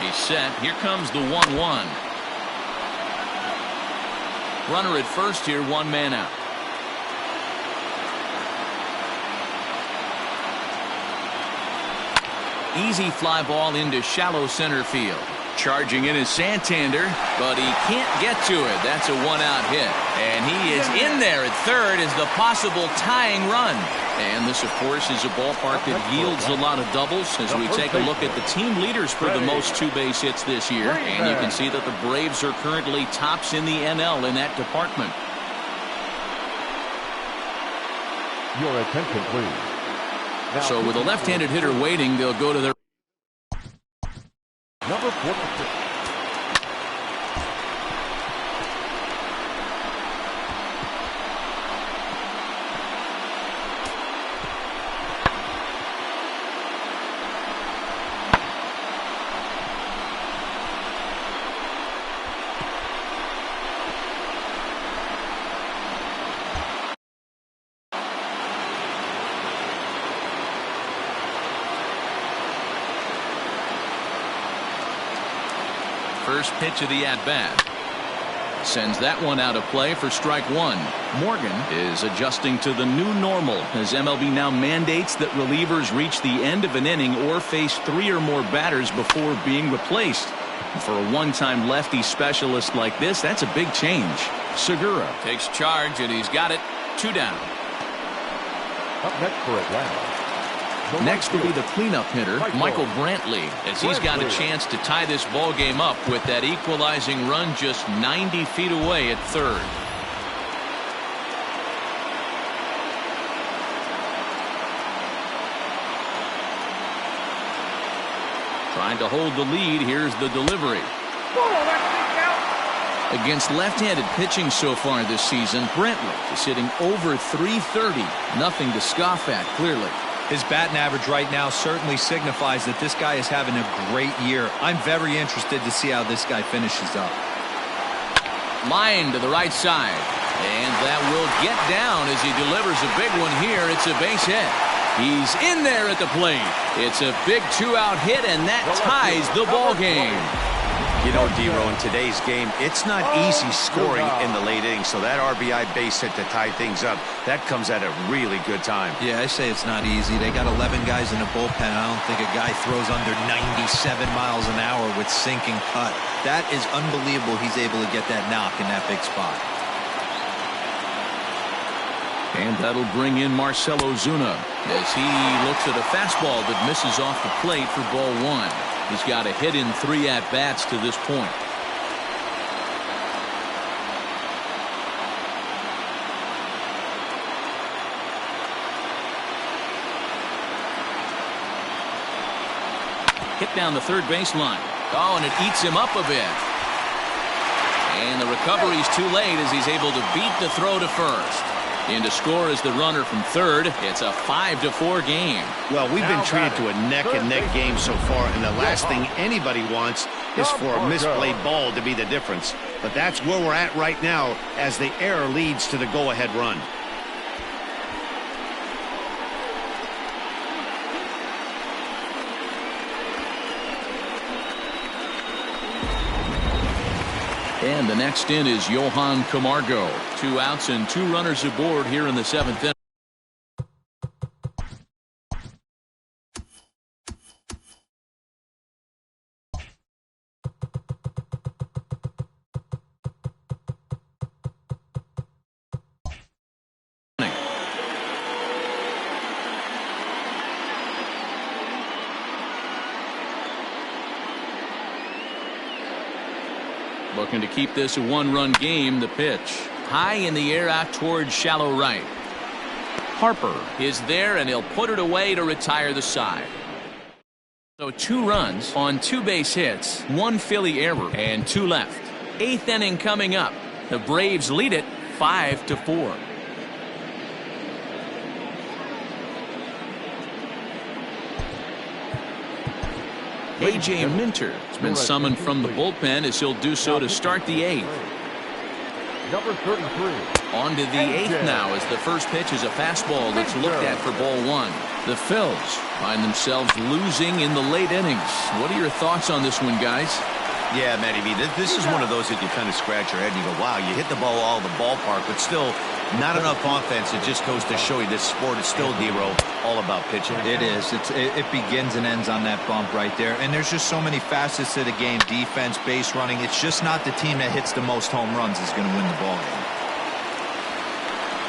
S1: He's set. Here comes the 1-1. Runner at first here, one man out. Easy fly ball into shallow center field. Charging in is Santander, but he can't get to it. That's a one-out hit. And he is in there at third as the possible tying run. And this, of course, is a ballpark that yields a lot of doubles as we take a look at the team leaders for the most two-base hits this year. And you can see that the Braves are currently tops in the NL in that department.
S3: Your attention, please. Now,
S1: so with a left-handed hitter waiting, they'll go to their
S3: number 46.
S1: First pitch of the at-bat. Sends that one out of play for strike one. Morgan is adjusting to the new normal as MLB now mandates that relievers reach the end of an inning or face 3 or more batters before being replaced. For a one-time lefty specialist like this, that's a big change. Segura takes charge, and he's got it. 2 down.
S3: Up next for Atlanta.
S1: Next will be the cleanup hitter, Michael Brantley, as he's got a chance to tie this ball game up with that equalizing run just 90 feet away at third. Trying to hold the lead. Here's the delivery. Against left-handed pitching so far this season, Brantley is hitting over .330. Nothing to scoff at, clearly.
S4: His batting average right now certainly signifies that this guy is having a great year. I'm very interested to see how this guy finishes up.
S1: Line to the right side. And that will get down as he delivers a big one here. It's a base hit. He's in there at the plate. It's a big 2-out hit, and that ties the ball game.
S2: You know, D-Row, in today's game, it's not easy scoring in the late innings, so that RBI base hit to tie things up, that comes at a really good time.
S4: Yeah, I say it's not easy. They got 11 guys in the bullpen. I don't think a guy throws under 97 miles an hour with sink and cut. That is unbelievable he's able to get that knock in that big spot.
S1: And that'll bring in Marcell Ozuna as he looks at a fastball that misses off the plate for ball 1. He's got a hit in 3 at-bats to this point. Hit down the third baseline. Oh, and it eats him up a bit. And the recovery's too late as he's able to beat the throw to first. In to score is the runner from third. It's a 5-4 game.
S2: Well, we've been treated to a neck-and-neck game so far, and the last thing anybody wants is for a misplayed ball to be the difference. But that's where we're at right now as the error leads to the go-ahead run.
S1: And the next in is Johan Camargo. 2 outs and 2 runners aboard here in the 7th inning. Looking to keep this a 1-run game. The pitch high in the air out towards shallow right. Harper is there, and he'll put it away to retire the side. So 2 runs on 2 base hits, 1 Philly error, and 2 left. 8th inning coming up. The Braves lead it 5-4. A.J. Minter has been summoned from the bullpen as he'll do so to start the 8th.
S3: Number 33.
S1: On to the 8th now as the first pitch is a fastball that's looked at for ball 1. The Phillies find themselves losing in the late innings. What are your thoughts on this one, guys?
S2: Yeah, Matty B, this is one of those that you kind of scratch your head and you go, wow, you hit the ball all the ballpark, but still not enough offense. It just goes to show you this sport is still, Dero, all about pitching.
S4: It is. It begins and ends on that bump right there. And there's just so many facets to the game. Defense, base running. It's just not the team that hits the most home runs is going to win the ball game.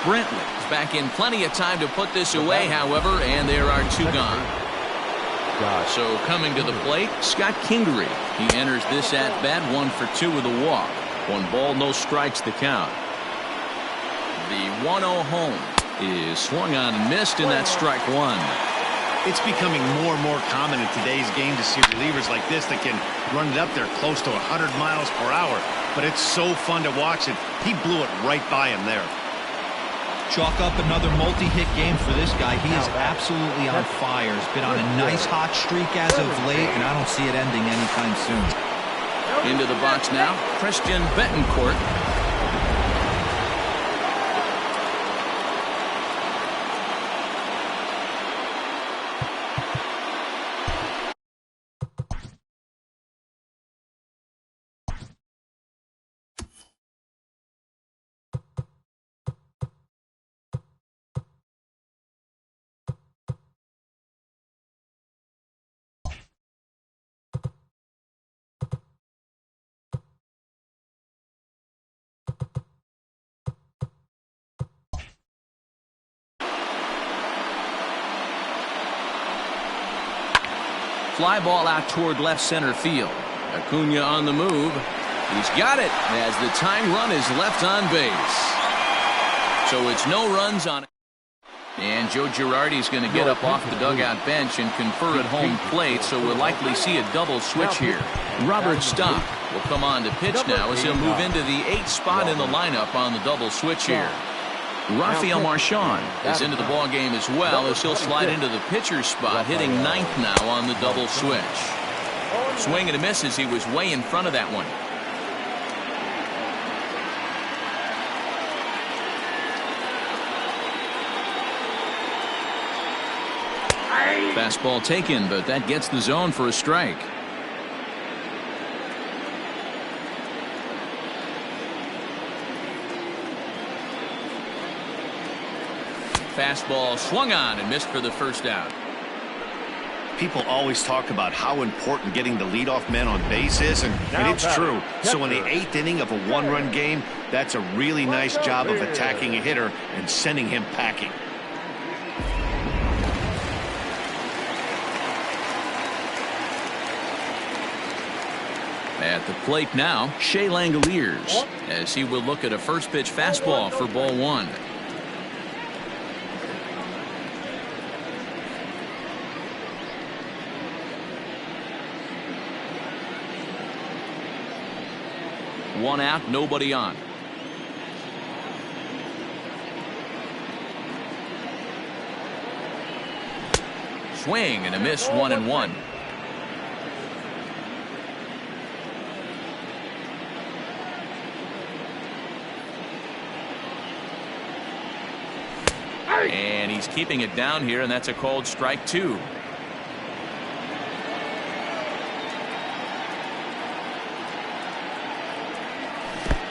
S1: Brentley is back in plenty of time to put this away, however, and there are 2 gone. So coming to the plate, Scott Kingery. He enters this at-bat 1 for 2 with a walk. 1 ball, no strikes the count. The 1-0 home is swung on and missed, and that's strike 1.
S2: It's becoming more and more common in today's game to see relievers like this that can run it up there close to 100 miles per hour. But it's so fun to watch it. He blew it right by him there.
S4: Chalk up another multi-hit game for this guy. He is absolutely on fire. He's been on a nice hot streak as of late, and I don't see it ending anytime soon.
S1: Into the box now, Christian Betancourt. Fly ball out toward left center field. Acuna on the move. He's got it as the tying run is left on base. So it's no runs on it. And Joe Girardi's going to get up off the dugout bench and confer at home plate, so we'll likely see a double switch here. Robert Stock will come on to pitch now as he'll move into the 8th spot in the lineup on the double switch here. Rafael Marchand is into the ball game as well as he'll slide into the pitcher's spot, hitting 9th now on the double switch. Swing and a miss as he was way in front of that one. Fastball taken, but that gets the zone for a strike. Fastball swung on and missed for the first out.
S2: People always talk about how important getting the leadoff man on base is, and it's true. So in the 8th inning of a 1-run game, that's a really nice job of attacking a hitter and sending him packing.
S1: At the plate now, Shea Langoliers, as he will look at a first pitch fastball for ball 1. One out, nobody on. Swing and a miss, 1-1. And he's keeping it down here, and that's a called strike 2.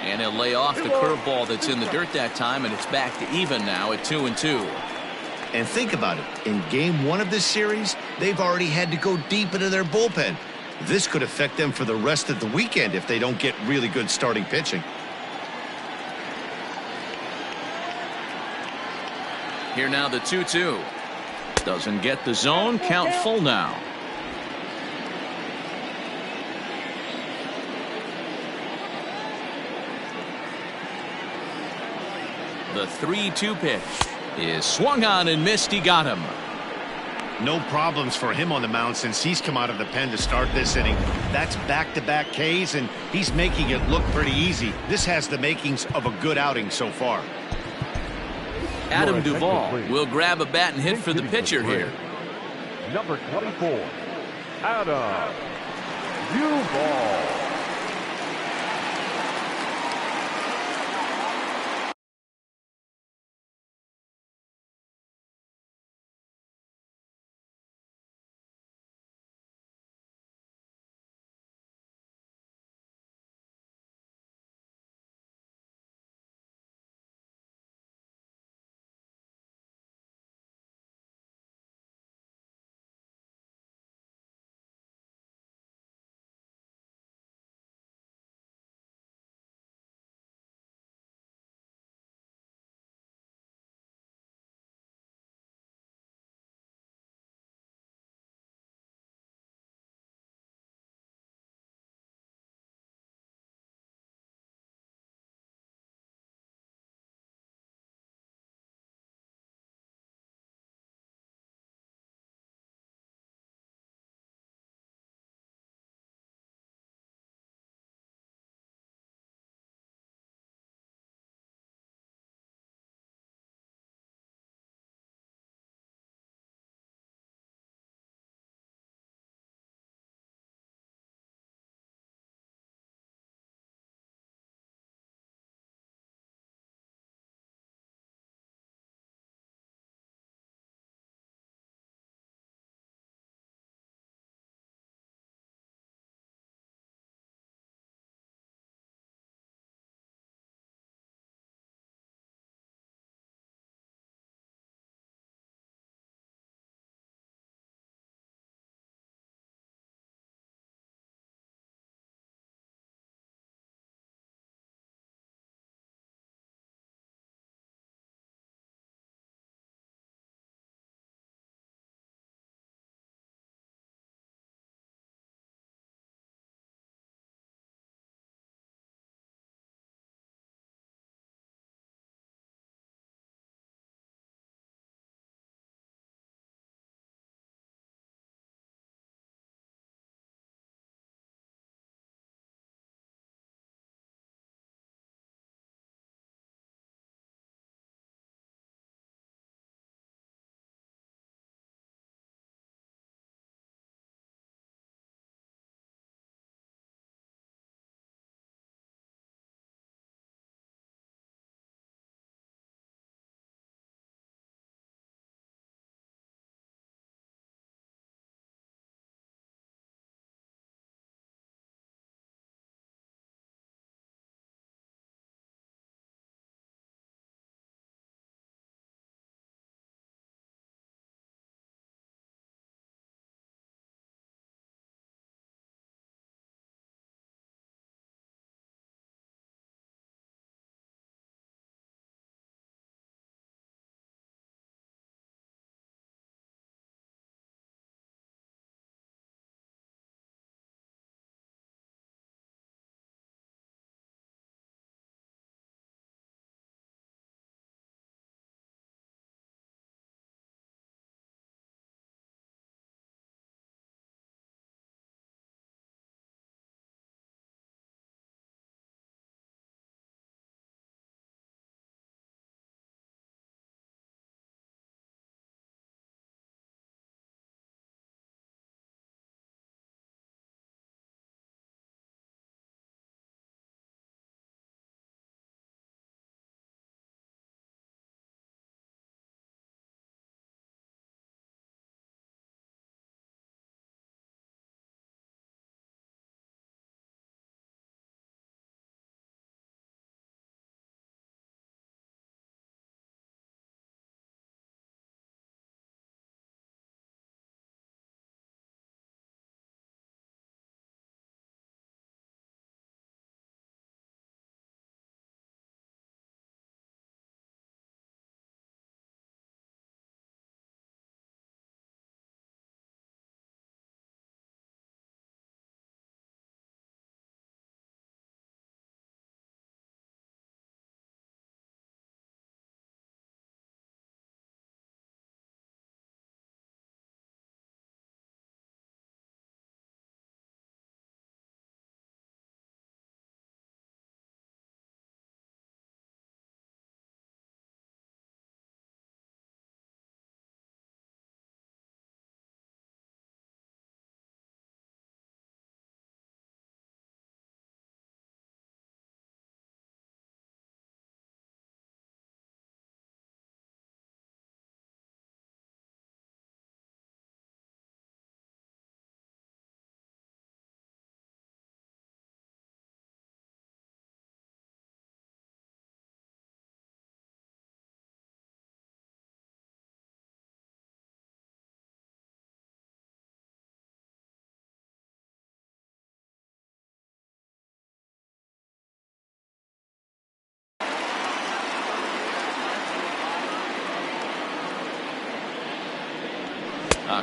S1: And he'll lay off the curveball that's in the dirt that time, and it's back to even now at 2-2.
S2: And think about it. In game 1 of this series, they've already had to go deep into their bullpen. This could affect them for the rest of the weekend if they don't get really good starting pitching.
S1: Here now the 2-2. Doesn't get the zone. Count full now. The 3-2 pitch is swung on and missed. He got him.
S2: No problems for him on the mound since he's come out of the pen to start this inning. That's back-to-back Ks, and he's making it look pretty easy. This has the makings of a good outing so far.
S1: Adam Duvall will grab a bat and hit for the pitcher here.
S3: Number 24, Adam Duvall.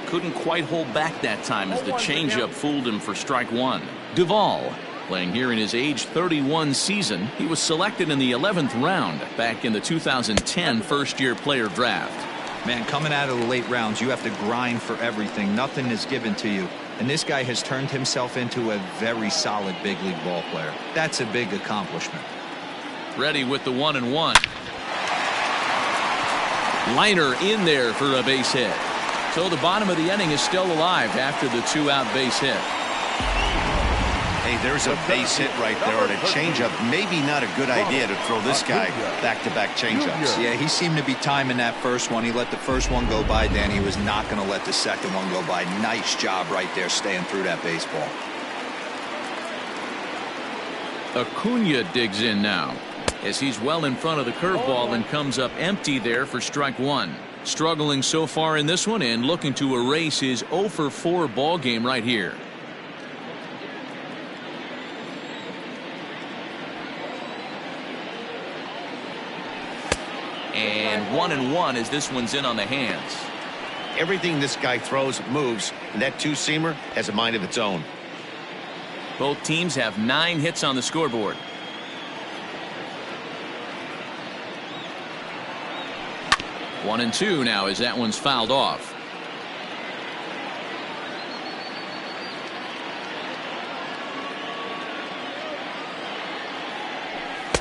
S1: Couldn't quite hold back that time as the changeup fooled him for strike one. Duvall, playing here in his age 31 season, he was selected in the 11th round back in the 2010 first-year player draft.
S4: Man, coming out of the late rounds, you have to grind for everything. Nothing is given to you. And this guy has turned himself into a very solid big league ball player. That's a big accomplishment.
S1: Ready with the 1-1. Liner in there for a base hit. So the bottom of the inning is still alive after the 2-out base hit.
S2: Hey, there's a base hit right there on a changeup. Maybe not a good idea to throw this guy back-to-back changeups.
S4: Yeah, he seemed to be timing that first one. He let the first one go by, Dan. He was not going to let the second one go by. Nice job right there staying through that baseball.
S1: Acuna digs in now as he's well in front of the curveball and comes up empty there for strike one. Struggling so far in this one and looking to erase his 0-for-4 ball game right here. And 1-1 as this one's in on the hands.
S2: Everything this guy throws moves, and that two-seamer has a mind of its own.
S1: Both teams have 9 hits on the scoreboard. 1-2 now as that one's fouled off.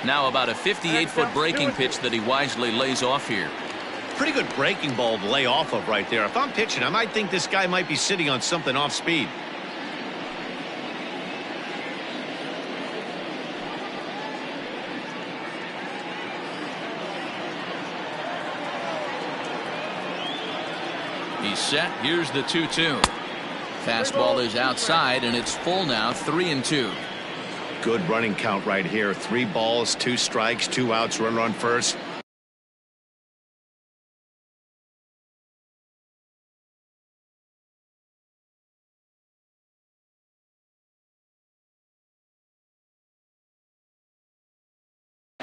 S1: Now about a 58-foot breaking pitch that he wisely lays off here.
S2: Pretty good breaking ball to lay off of right there. If I'm pitching, I might think this guy might be sitting on something off speed.
S1: He's set. Here's the 2-2. Fastball is outside and it's full now, 3-2.
S2: Good running count right here. 3 balls, 2 strikes, 2 outs, runner on first.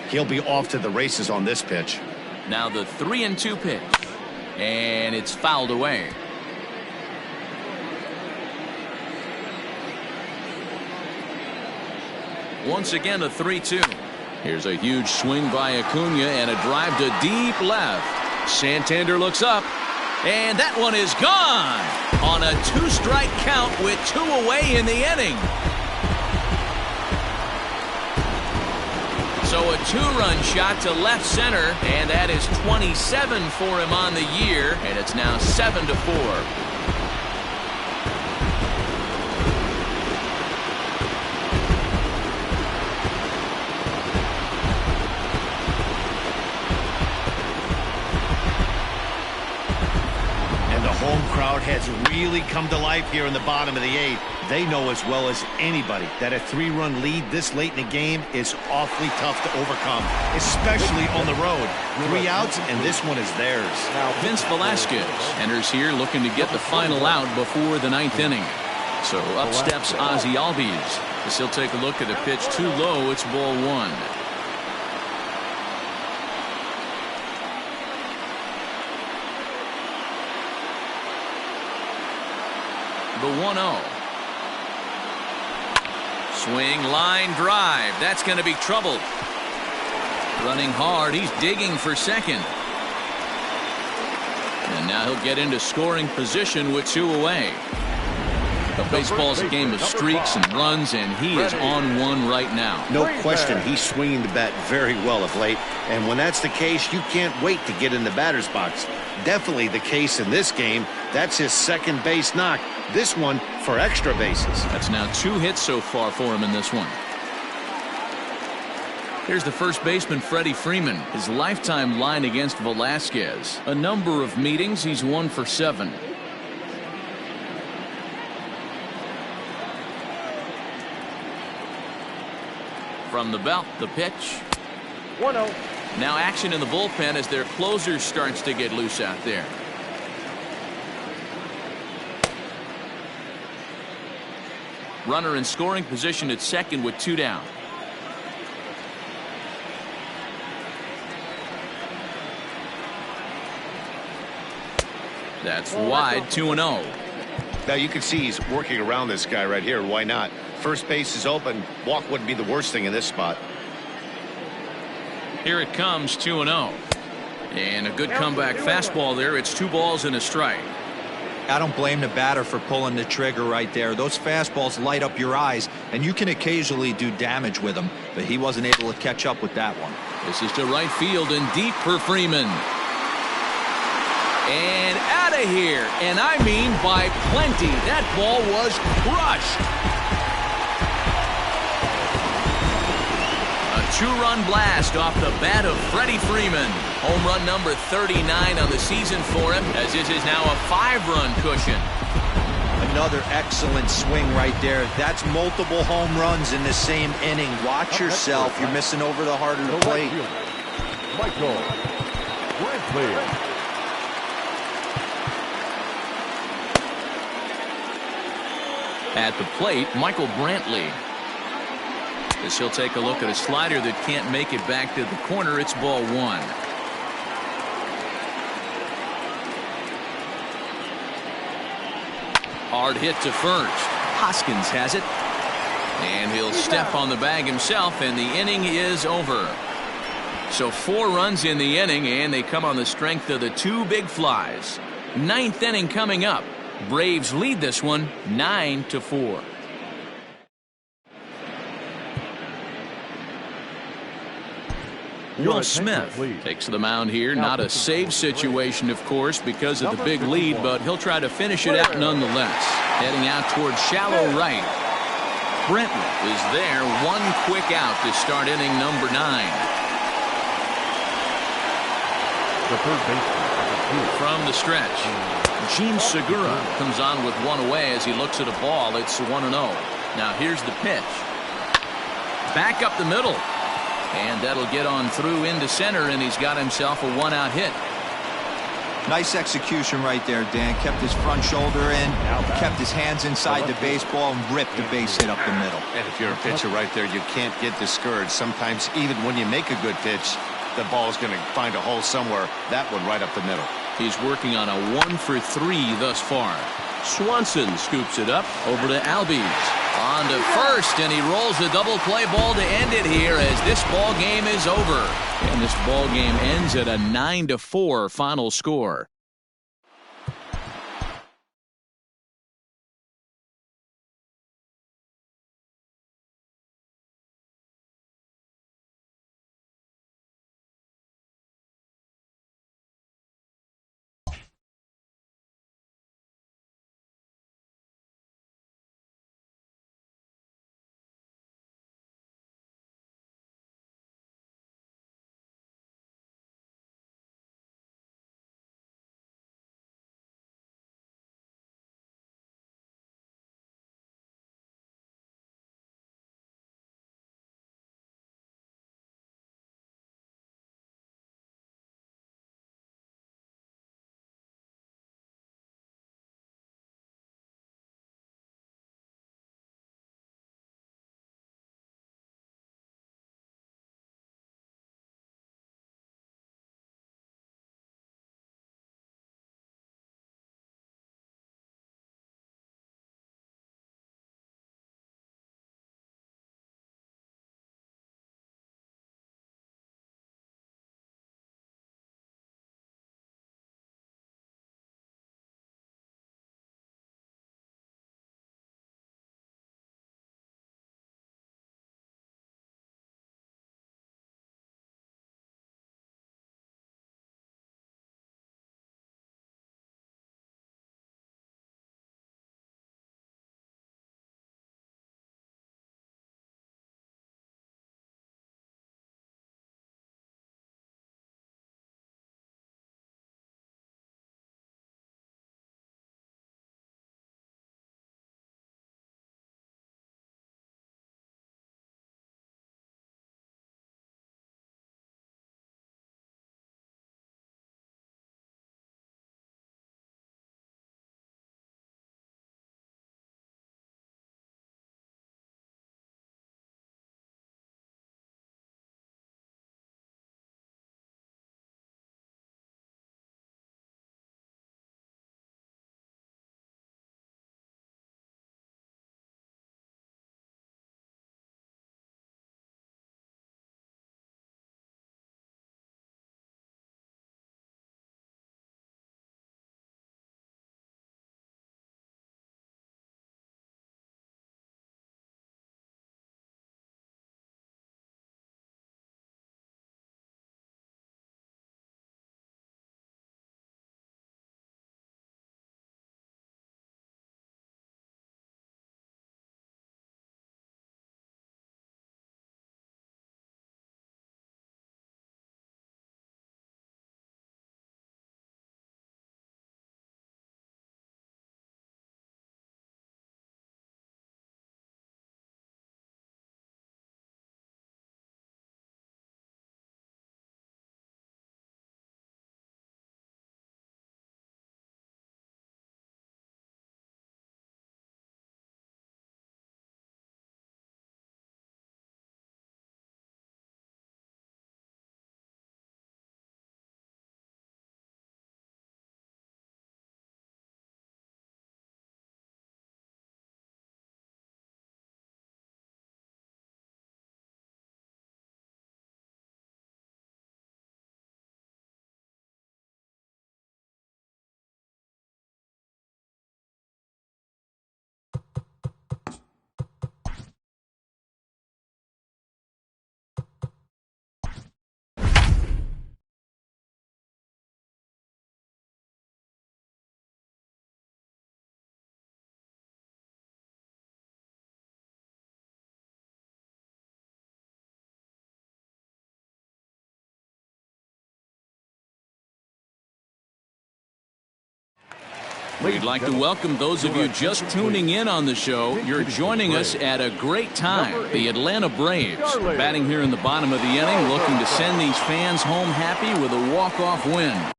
S2: He'll be off to the races on this pitch.
S1: Now the 3-2 pitch. And it's fouled away. Once again a 3-2. Here's a huge swing by Acuna and a drive to deep left. Santander looks up and that one is gone on a 2-strike count with 2 away in the inning. So a 2-run shot to left center, and that is 27 for him on the year, and it's now 7-4.
S2: Home crowd has really come to life here in the bottom of the 8th. They know as well as anybody that a 3-run lead this late in the game is awfully tough to overcome, especially on the road. 3 outs, and this one is theirs.
S1: Vince Velasquez enters here looking to get the final out before the 9th inning. So up steps Ozzie Albies. As he'll take a look at a pitch too low. It's ball 1. The 1-0. Swing, line drive. That's going to be trouble. Running hard. He's digging for second. And now he'll get into scoring position with 2 away. The baseball's a game of streaks and runs, and he is on one right now.
S2: No question, he's swinging the bat very well of late. And when that's the case, you can't wait to get in the batter's box. Definitely the case in this game. That's his second base knock. This one for extra bases.
S1: That's now 2 hits so far for him in this one. Here's the first baseman, Freddie Freeman. His lifetime line against Velasquez. A number of meetings, he's 1 for 7. From the belt, the pitch.
S3: 1-0.
S1: Now action in the bullpen as their closer starts to get loose out there. Runner in scoring position at second with 2 down. That's wide, 2-0.
S2: Now you can see he's working around this guy right here. Why not? First base is open. Walk wouldn't be the worst thing in this spot.
S1: Here it comes, 2-0. And a good comeback fastball there. It's 2 balls and a strike.
S4: I don't blame the batter for pulling the trigger right there. Those fastballs light up your eyes, and you can occasionally do damage with them, but he wasn't able to catch up with that one.
S1: This is to right field and deep for Freeman. And out of here, and I mean by plenty. That ball was crushed. A 2-run blast off the bat of Freddie Freeman. Home run number 39 on the season for him, as this is now a 5-run cushion.
S4: Another excellent swing right there. That's multiple home runs in the same inning. Watch yourself. You're missing over the heart of the plate.
S3: Michael Brantley.
S1: At the plate, Michael Brantley. As he'll take a look at a slider that can't make it back to the corner. It's ball 1. Hard hit to first. Hoskins has it. And he'll step on the bag himself, and the inning is over. So 4 runs in the inning, and they come on the strength of the 2 big flies. 9th inning coming up. Braves lead this one 9-4. Will Smith takes the mound here. Not a save situation, of course, because of the big lead, but he'll try to finish it out nonetheless. Heading out towards shallow right. Brenton is there. 1 quick out to start inning number 9.
S3: The third baseman
S1: from the stretch. Gene Segura comes on with 1 away as he looks at a ball. It's 1-0. Now here's the pitch. Back up the middle. And that'll get on through into center, and he's got himself a 1-out hit.
S4: Nice execution right there, Dan. Kept his front shoulder in, kept his hands inside the baseball, and ripped the base hit up the middle.
S2: And if you're a pitcher right there, you can't get discouraged. Sometimes even when you make a good pitch, the ball's going to find a hole somewhere. That one right up the middle.
S1: He's working on a 1 for 3 thus far. Swanson scoops it up over to Albies. On to first, and he rolls the double play ball to end it here as this ball game is over. And this ball game ends at a 9-4 final score. We'd like to welcome those of you just tuning in on the show. You're joining us at a great time. The Atlanta Braves batting here in the bottom of the inning, looking to send these fans home happy with a walk-off win.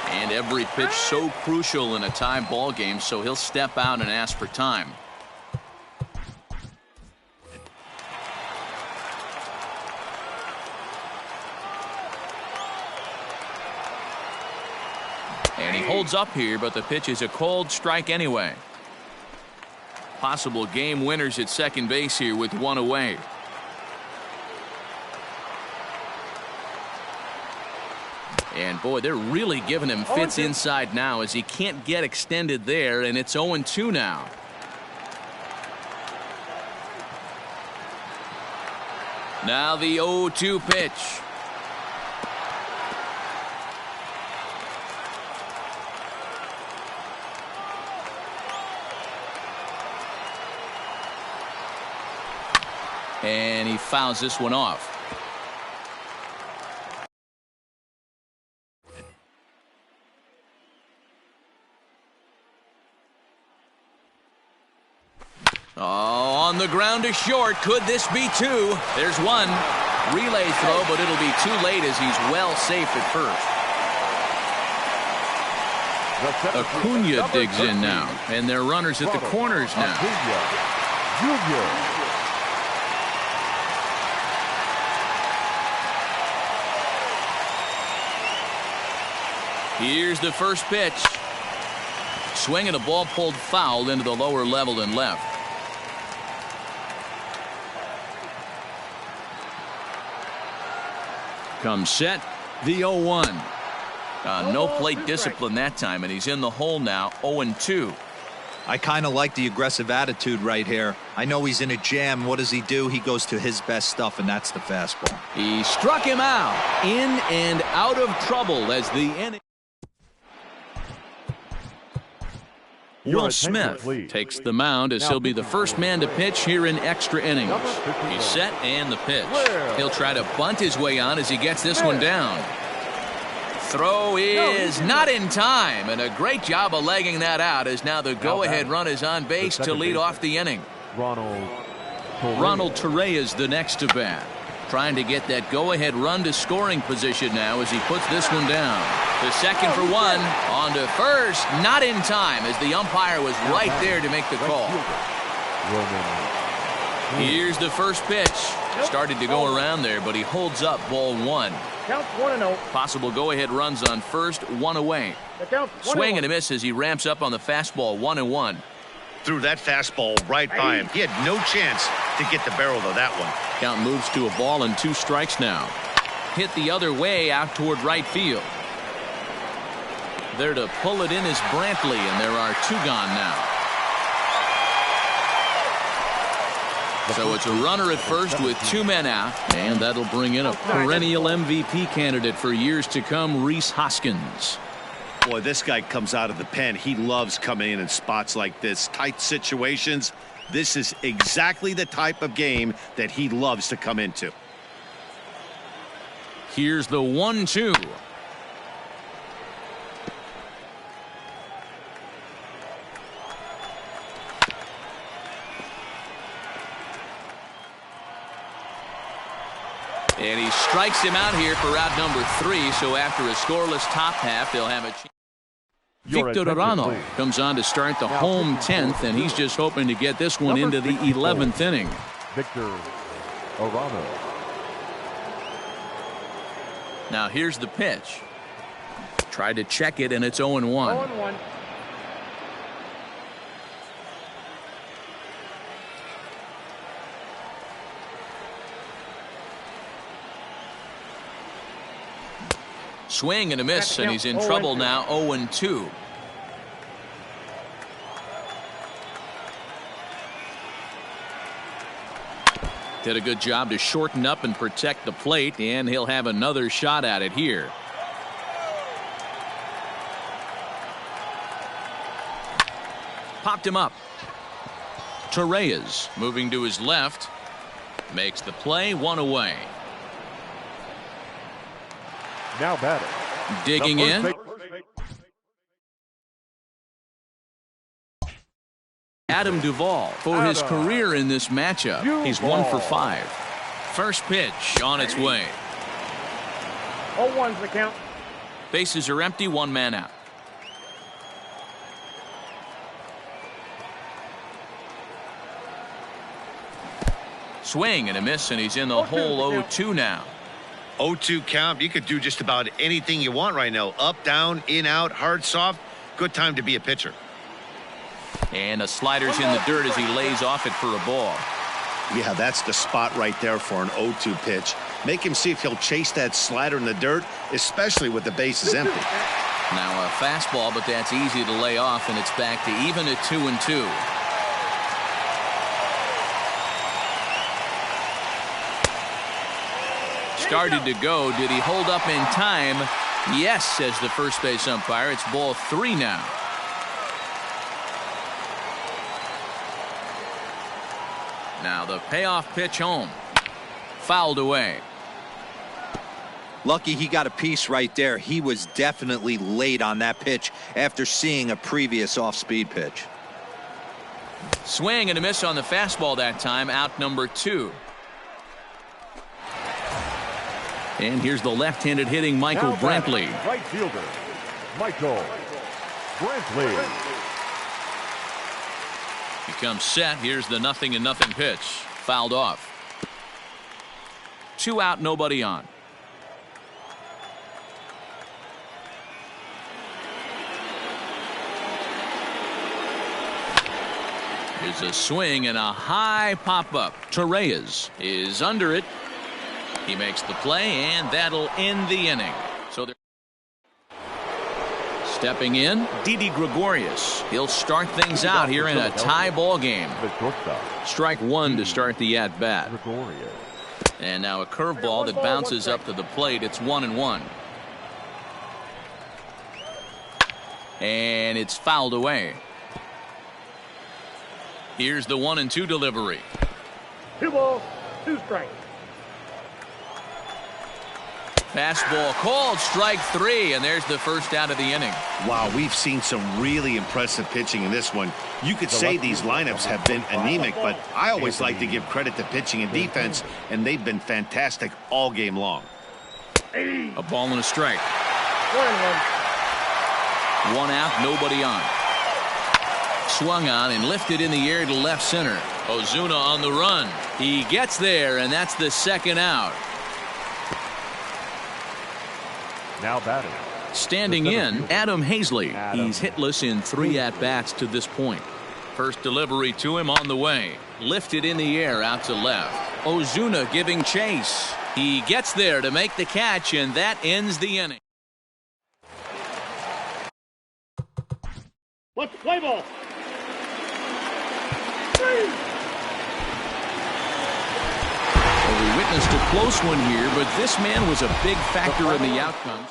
S1: And every pitch so crucial in a tie ball game, so he'll step out and ask for time. And he holds up here, but the pitch is a cold strike anyway. Possible game winners at second base here with one away. And boy, they're really giving him fits inside now as he can't get extended there, and it's 0-2 now. Now the 0-2 pitch. And he fouls this one off. Oh, on the ground to short. Could this be two? There's one. Relay throw, but it'll be too late as he's well safe at first. Acuna digs in now, and they're runners at the corners now. Here's the first pitch. Swing and a ball pulled foul into the lower level and left. Comes set, the 0-1. No plate discipline that time, and he's in the hole now, 0-2.
S4: I kind of like the aggressive attitude right here. I know he's in a jam. What does he do? He goes to his best stuff, and that's the fastball.
S1: He struck him out, in and out of trouble as the inning. Will Smith takes the mound as he'll be the first man to pitch here in extra innings. He's set and the pitch. He'll try to bunt his way on as he gets this one down. Throw is not in time, and a great job of legging that out as now the go-ahead run is on base to lead off the inning. Ronald Torrey is the next to bat. Trying to get that go-ahead run to scoring position now as he puts this one down. To second for one. On to first. Not in time as the umpire was right there to make the call. Here's the first pitch. Started to go around there, but he holds up ball one.
S7: Count 1-0.
S1: Possible go-ahead runs on first, one away. Swing and a miss as he ramps up on the fastball, 1-1.
S2: Threw that fastball right by him. He had no chance to get the barrel of that one.
S1: Count moves to a ball and 2 strikes now. Hit the other way out toward right field. There to pull it in is Brantley, and there are 2 gone now. So it's a runner at first with 2 men out, and that'll bring in a perennial MVP candidate for years to come, Rhys Hoskins.
S2: Boy, this guy comes out of the pen. He loves coming in spots like this, tight situations. This is exactly the type of game that he loves to come into.
S1: Here's the 1-2. And he strikes him out here for out number 3. So after a scoreless top half, they'll have a chance. Victor Arano comes on to start the home 10th, and he's just hoping to get this one into the 11th inning.
S3: Victor Arano.
S1: Now here's the pitch. Tried to check it, and it's 0-1.
S7: 0-1.
S1: Swing and a miss, and he's in trouble now, 0-2. Did a good job to shorten up and protect the plate, and he'll have another shot at it here. Popped him up. Torreyes moving to his left. Makes the play, 1 away.
S3: Now batting.
S1: Digging
S3: The
S1: in.
S3: first
S1: Adam Duvall for his career in this matchup. He's 1 for 5. First pitch on its way.
S3: 0-1's the count.
S1: Bases are empty, 1 man out. Swing and a miss, and he's in the hole 0-2 now.
S2: 0-2 count. You could do just about anything you want right now. Up, down, in, out, hard, soft. Good time to be a pitcher.
S1: And a slider's in the dirt as he lays off it for a ball.
S2: Yeah, that's the spot right there for an 0-2 pitch. Make him see if he'll chase that slider in the dirt, especially with the bases empty.
S1: Now a fastball, but that's easy to lay off, and it's back to even at 2-2. Started to go. Did he hold up in time? Yes, says the first base umpire. It's ball 3 now. Now the payoff pitch home. Fouled away.
S4: Lucky he got a piece right there. He was definitely late on that pitch after seeing a previous off-speed pitch.
S1: Swing and a miss on the fastball that time. Out number 2. And here's the left-handed hitting Michael Brantley.
S3: Right fielder, Michael Brantley.
S1: He comes set. Here's the 0-0 pitch. Fouled off. 2 out, nobody on. Here's a swing and a high pop-up. Torreyes is under it. He makes the play, and that'll end the inning. So they're stepping in, Didi Gregorius. He'll start things out here in a tie ball game. Strike 1 to start the at-bat. And now a curveball that bounces up to the plate. It's 1-1. And it's fouled away. Here's the 1-2 delivery.
S3: 2 balls, 2 strikes.
S1: Fastball called, strike 3, and there's the first out of the inning.
S2: Wow, we've seen some really impressive pitching in this one. You could say these lineups have been anemic, but I always like to give credit to pitching and defense, and they've been fantastic all game long.
S1: A ball and a strike.
S3: 1-1.
S1: 1 out, nobody on. Swung on and lifted in the air to left center. Ozuna on the run. He gets there, and that's the 2nd out.
S3: Now batting.
S1: Standing in, Adam Hazley. He's hitless in 3 at-bats to this point. First delivery to him on the way. Lifted in the air out to left. Ozuna giving chase. He gets there to make the catch, and that ends the inning.
S3: Let's play ball.
S1: Well, we witnessed a close one here, but this man was a big factor in the outcomes.